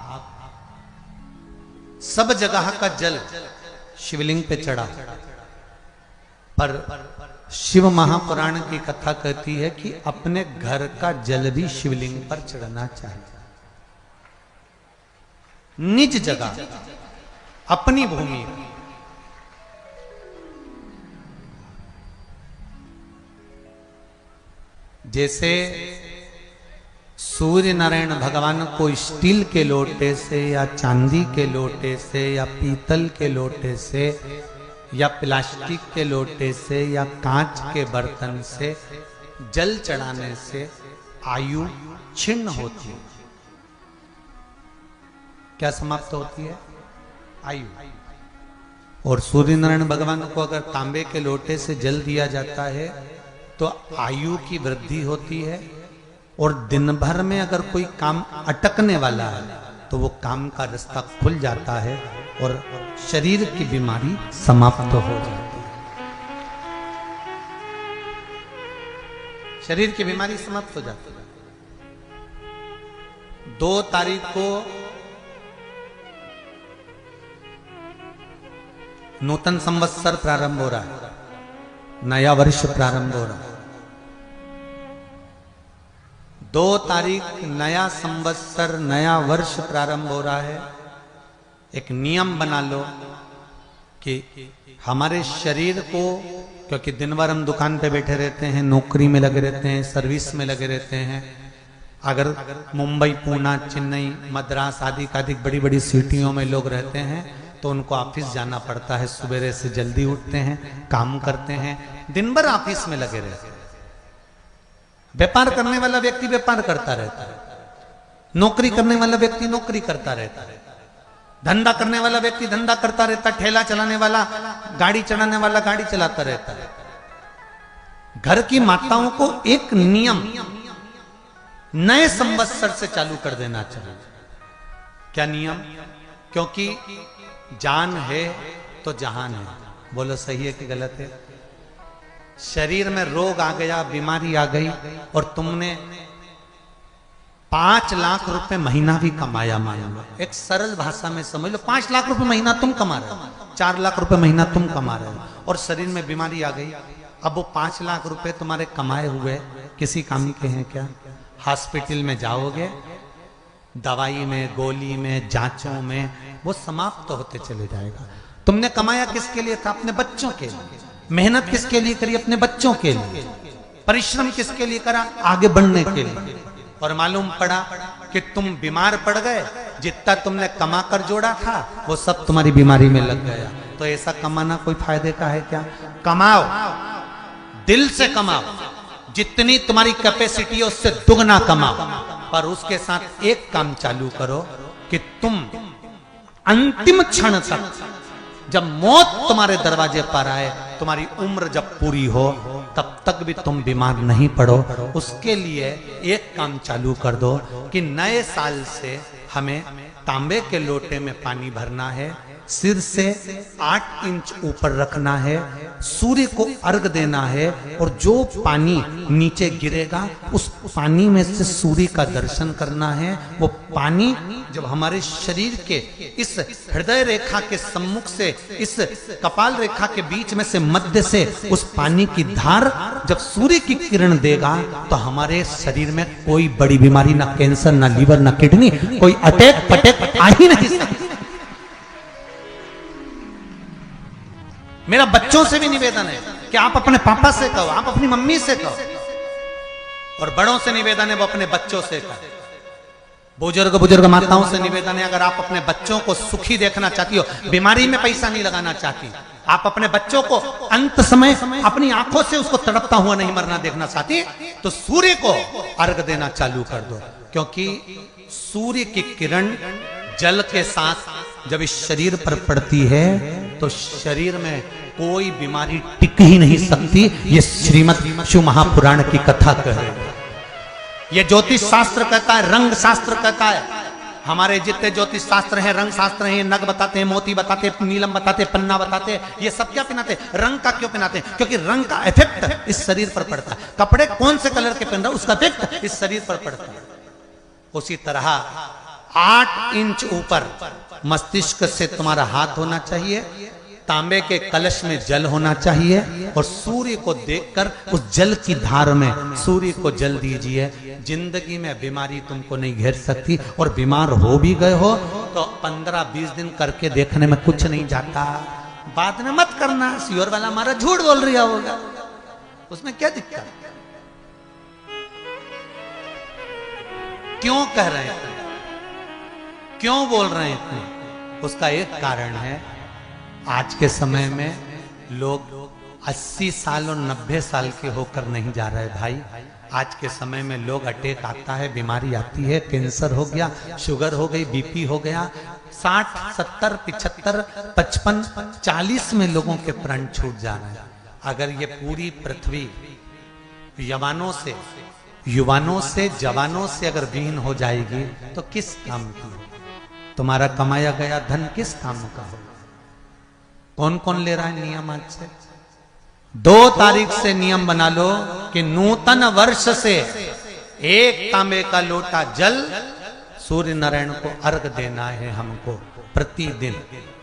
सब जगह का जल शिवलिंग पे चढ़ा। पर शिव महापुराण की कथा कहती है कि अपने घर का जल भी शिवलिंग पर चढ़ना चाहिए। निज जगह, अपनी भूमि। जैसे सूर्य नारायण भगवान को स्टील के लोटे से या चांदी के लोटे से या पीतल के लोटे से या प्लास्टिक के लोटे से या कांच के बर्तन से जल चढ़ाने से आयु छिन्न होती है। क्या समाप्त होती है? आयु। और सूर्य नारायण भगवान को अगर तांबे के लोटे से जल दिया जाता है तो आयु की वृद्धि होती है, और दिन भर में अगर कोई काम अटकने वाला है तो वो काम का रास्ता खुल जाता है और शरीर की बीमारी समाप्त हो जाती है। शरीर की बीमारी समाप्त हो जाती है। 2 तारीख को नूतन संवत्सर प्रारंभ हो रहा है, नया वर्ष प्रारंभ हो रहा है। 2 तारीख नया संवत्सर, नया वर्ष प्रारंभ हो रहा है। एक नियम बना लो कि हमारे शरीर को, क्योंकि दिन भर हम दुकान पे बैठे रहते हैं, नौकरी में लगे रहते हैं, सर्विस में लगे रहते हैं। अगर मुंबई, पूना, चेन्नई, मद्रास आदि का अधिक बड़ी बड़ी सिटियों में लोग रहते हैं तो उनको ऑफिस जाना पड़ता है। सवेरे से जल्दी उठते हैं, काम करते हैं, दिन भर ऑफिस में लगे रहते हैं। व्यापार करने वाला व्यक्ति व्यापार करता रहता है, नौकरी करने वाला व्यक्ति नौकरी करता रहता है, धंधा करने वाला व्यक्ति धंधा करता रहता है, ठेला चलाने वाला, गाड़ी चलाने वाला गाड़ी चलाता रहता है। घर की माताओं को एक नियम नए संवत्सर से चालू कर देना चाहिए। क्या नियम? क्योंकि जान है तो जहान है। बोलो सही है कि गलत है? शरीर में रोग आ गया, बीमारी आ गई और तुमने 5 लाख रुपए महीना भी कमाया, मान लो, एक सरल भाषा में समझ लो, 5 लाख रुपए महीना तुम कमा रहे हो, 4 लाख रुपए महीना तुम कमा रहे हो और शरीर में बीमारी आ गई। अब वो 5 लाख रुपए तुम्हारे कमाए हुए किसी काम के हैं क्या? हॉस्पिटल में जाओगे, दवाई में, गोली में, जांचों में वो समाप्त तो होते चले जाएगा। तुमने कमाया किसके लिए था? अपने बच्चों के लिए। मेहनत किसके लिए करी? अपने बच्चों के लिए। परिश्रम किसके लिए करा? आगे बढ़ने के लिए। और मालूम पड़ा कि तुम बीमार पड़ गए, जितना तुमने कमा कर जोड़ा था वो सब तुम्हारी बीमारी में लग गया। तो ऐसा कमाना कोई फायदे का है क्या? कमाओ, दिल से कमाओ, जितनी तुम्हारी कैपेसिटी है उससे दुगना कमाओ, पर उसके साथ एक काम चालू करो कि तुम अंतिम क्षण तक, जब मौत तुम्हारे दरवाजे पर आए, तुम्हारी उम्र जब पूरी हो, तब तक भी तुम बीमार नहीं पड़ो। उसके लिए एक काम चालू कर दो कि नए साल से हमें तांबे के लोटे में पानी भरना है, सिर से 8 इंच ऊपर रखना है, सूर्य को अर्घ देना है और जो पानी नीचे गिरेगा उस पानी में से सूर्य का दर्शन करना है। वो पानी जब हमारे शरीर के इस हृदय रेखा के सम्मुख से, इस कपाल रेखा के बीच में से, मध्य से उस पानी की धार जब सूर्य की किरण देगा तो हमारे शरीर में कोई बड़ी बीमारी, ना कैंसर, ना लीवर, ना किडनी, कोई अटैक पटैक आ ही नहीं सकती। मेरा बच्चों से भी निवेदन है कि आप अपने पापा से कहो, आप अपनी मम्मी से कहो, और बड़ों से निवेदन है वो अपने बच्चों से कहो। बुजुर्ग माताओं से निवेदन है, अगर आप अपने बच्चों को सुखी देखना चाहती हो, बीमारी में पैसा नहीं लगाना चाहती, आप अपने बच्चों को अंत समय अपनी आंखों से उसको तड़पता हुआ नहीं मरना देखना चाहती, तो सूर्य को अर्घ देना चालू कर दो। क्योंकि सूर्य की किरण जल के साथ जब इस शरीर पर पड़ती है तो शरीर में कोई बीमारी टिक ही नहीं सकती। ये श्रीमद् शिव महापुराण की कथा कह रहे हैं। ये ज्योतिष शास्त्र कहता है, रंग शास्त्र कहता है। हमारे जितने ज्योतिष शास्त्र हैं, रंग शास्त्र हैं, नग बताते हैं, मोती बताते हैं, नीलम बताते हैं, पन्ना बताते हैं, ये सब क्या पहनाते हैं? रंग का क्यों पहनाते हैं? क्योंकि रंग का इफेक्ट इस शरीर पर पड़ता है। कपड़े कौन से कलर के पहन रहा है उसका इफेक्ट इस शरीर पर पड़ता है। उसी तरह 8 इंच ऊपर मस्तिष्क से तुम्हारा हाथ होना चाहिए, तांबे के कलश में जल होना चाहिए और सूर्य को देखकर उस जल की धार में सूर्य को जल दीजिए। जिंदगी में बीमारी तुमको नहीं घेर सकती, और बीमार हो भी गए हो तो 15-20 दिन करके देखने में कुछ नहीं जाता। बाद में मत करना, सियोर वाला हमारा झूठ बोल रहा होगा, उसमें क्या दिक्कत? क्यों कह रहे हैं, क्यों बोल रहे हैं? उसका एक कारण है, आज के समय में लोग 80 साल और 90 साल के होकर नहीं जा रहे भाई। आज के समय में लोग अटैक आता है, बीमारी आती है, कैंसर हो गया, शुगर हो गई, बीपी हो गया, 60, 70, 75, 55, 40 में लोगों के प्राण छूट जा रहे हैं। अगर ये पूरी पृथ्वी युवानों से जवानों से अगर विहीन हो जाएगी तो किस काम की? तुम्हारा कमाया गया धन किस काम का हो? कौन कौन ले रहा है नियम? आज से 2 तारीख से नियम बना लो कि नूतन वर्ष से 1 तांबे का लोटा जल सूर्य नारायण को अर्घ देना है हमको प्रतिदिन।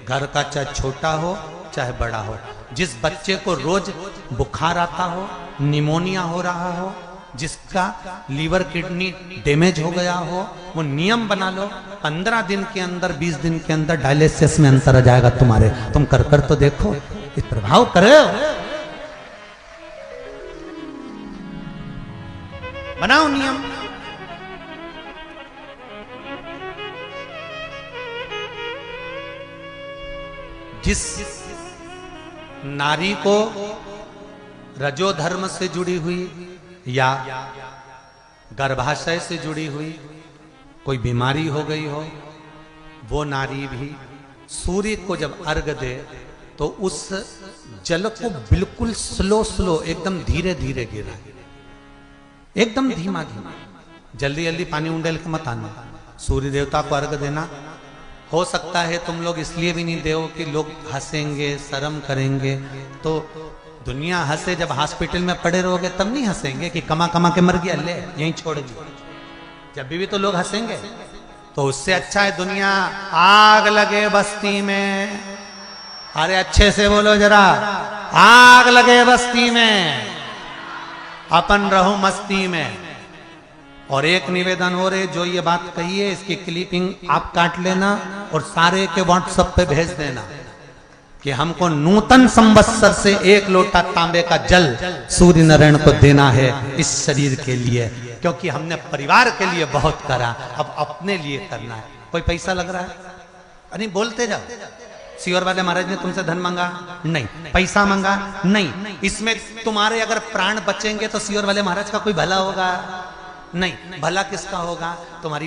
घर का चाहे छोटा हो चाहे बड़ा हो, जिस बच्चे को रोज बुखार आता हो, निमोनिया हो रहा हो, जिसका लीवर किडनी डैमेज हो गया हो, वो नियम बना लो 15 दिन के अंदर 20 दिन के अंदर डायलिसिस में अंतर आ जाएगा तुम्हारे। तुम कर तो देखो, इस प्रभाव करो, बनाओ नियम। जिस नारी को रजो धर्म से जुड़ी हुई या गर्भाशय से जुड़ी हुई कोई बीमारी हो गई हो, वो नारी भी सूर्य को जब अर्घ दे तो उस जल को बिल्कुल स्लो एकदम धीरे धीरे गिरा, एकदम धीमा धीमा, जल्दी जल्दी पानी उंडेल के मत आना। सूर्य देवता को अर्घ देना। हो सकता है तुम लोग इसलिए भी नहीं दो कि लोग हंसेंगे, शर्म करेंगे। तो दुनिया हंसे, जब हॉस्पिटल में पड़े रहोगे तब नहीं हंसेंगे कि कमा कमा के मर गया, ले यहीं छोड़ दिया। जब भी तो लोग हंसेंगे। तो उससे अच्छा है दुनिया आग लगे बस्ती में, अरे अच्छे से बोलो जरा, आग लगे बस्ती में, अपन रहो मस्ती में। और एक निवेदन हो रहे, जो ये बात कही है इसकी क्लिपिंग आप काट लेना और सारे के व्हाट्सएप पे भेज देना कि हमको नूतन संवत्सर से 1 लोटा तांबे का जल सूर्य नारायण को देना है इस शरीर के लिए, क्योंकि हमने परिवार के लिए बहुत करा, अब अपने लिए करना है। कोई पैसा लग रहा है? अरे बोलते जाओ। सियोर वाले महाराज ने तुमसे धन मांगा? नहीं। पैसा मांगा? नहीं। इसमें तुम्हारे अगर प्राण बचेंगे तो सियोर वाले महाराज का कोई भला होगा? नहीं। भला किसका होगा? तुम्हारी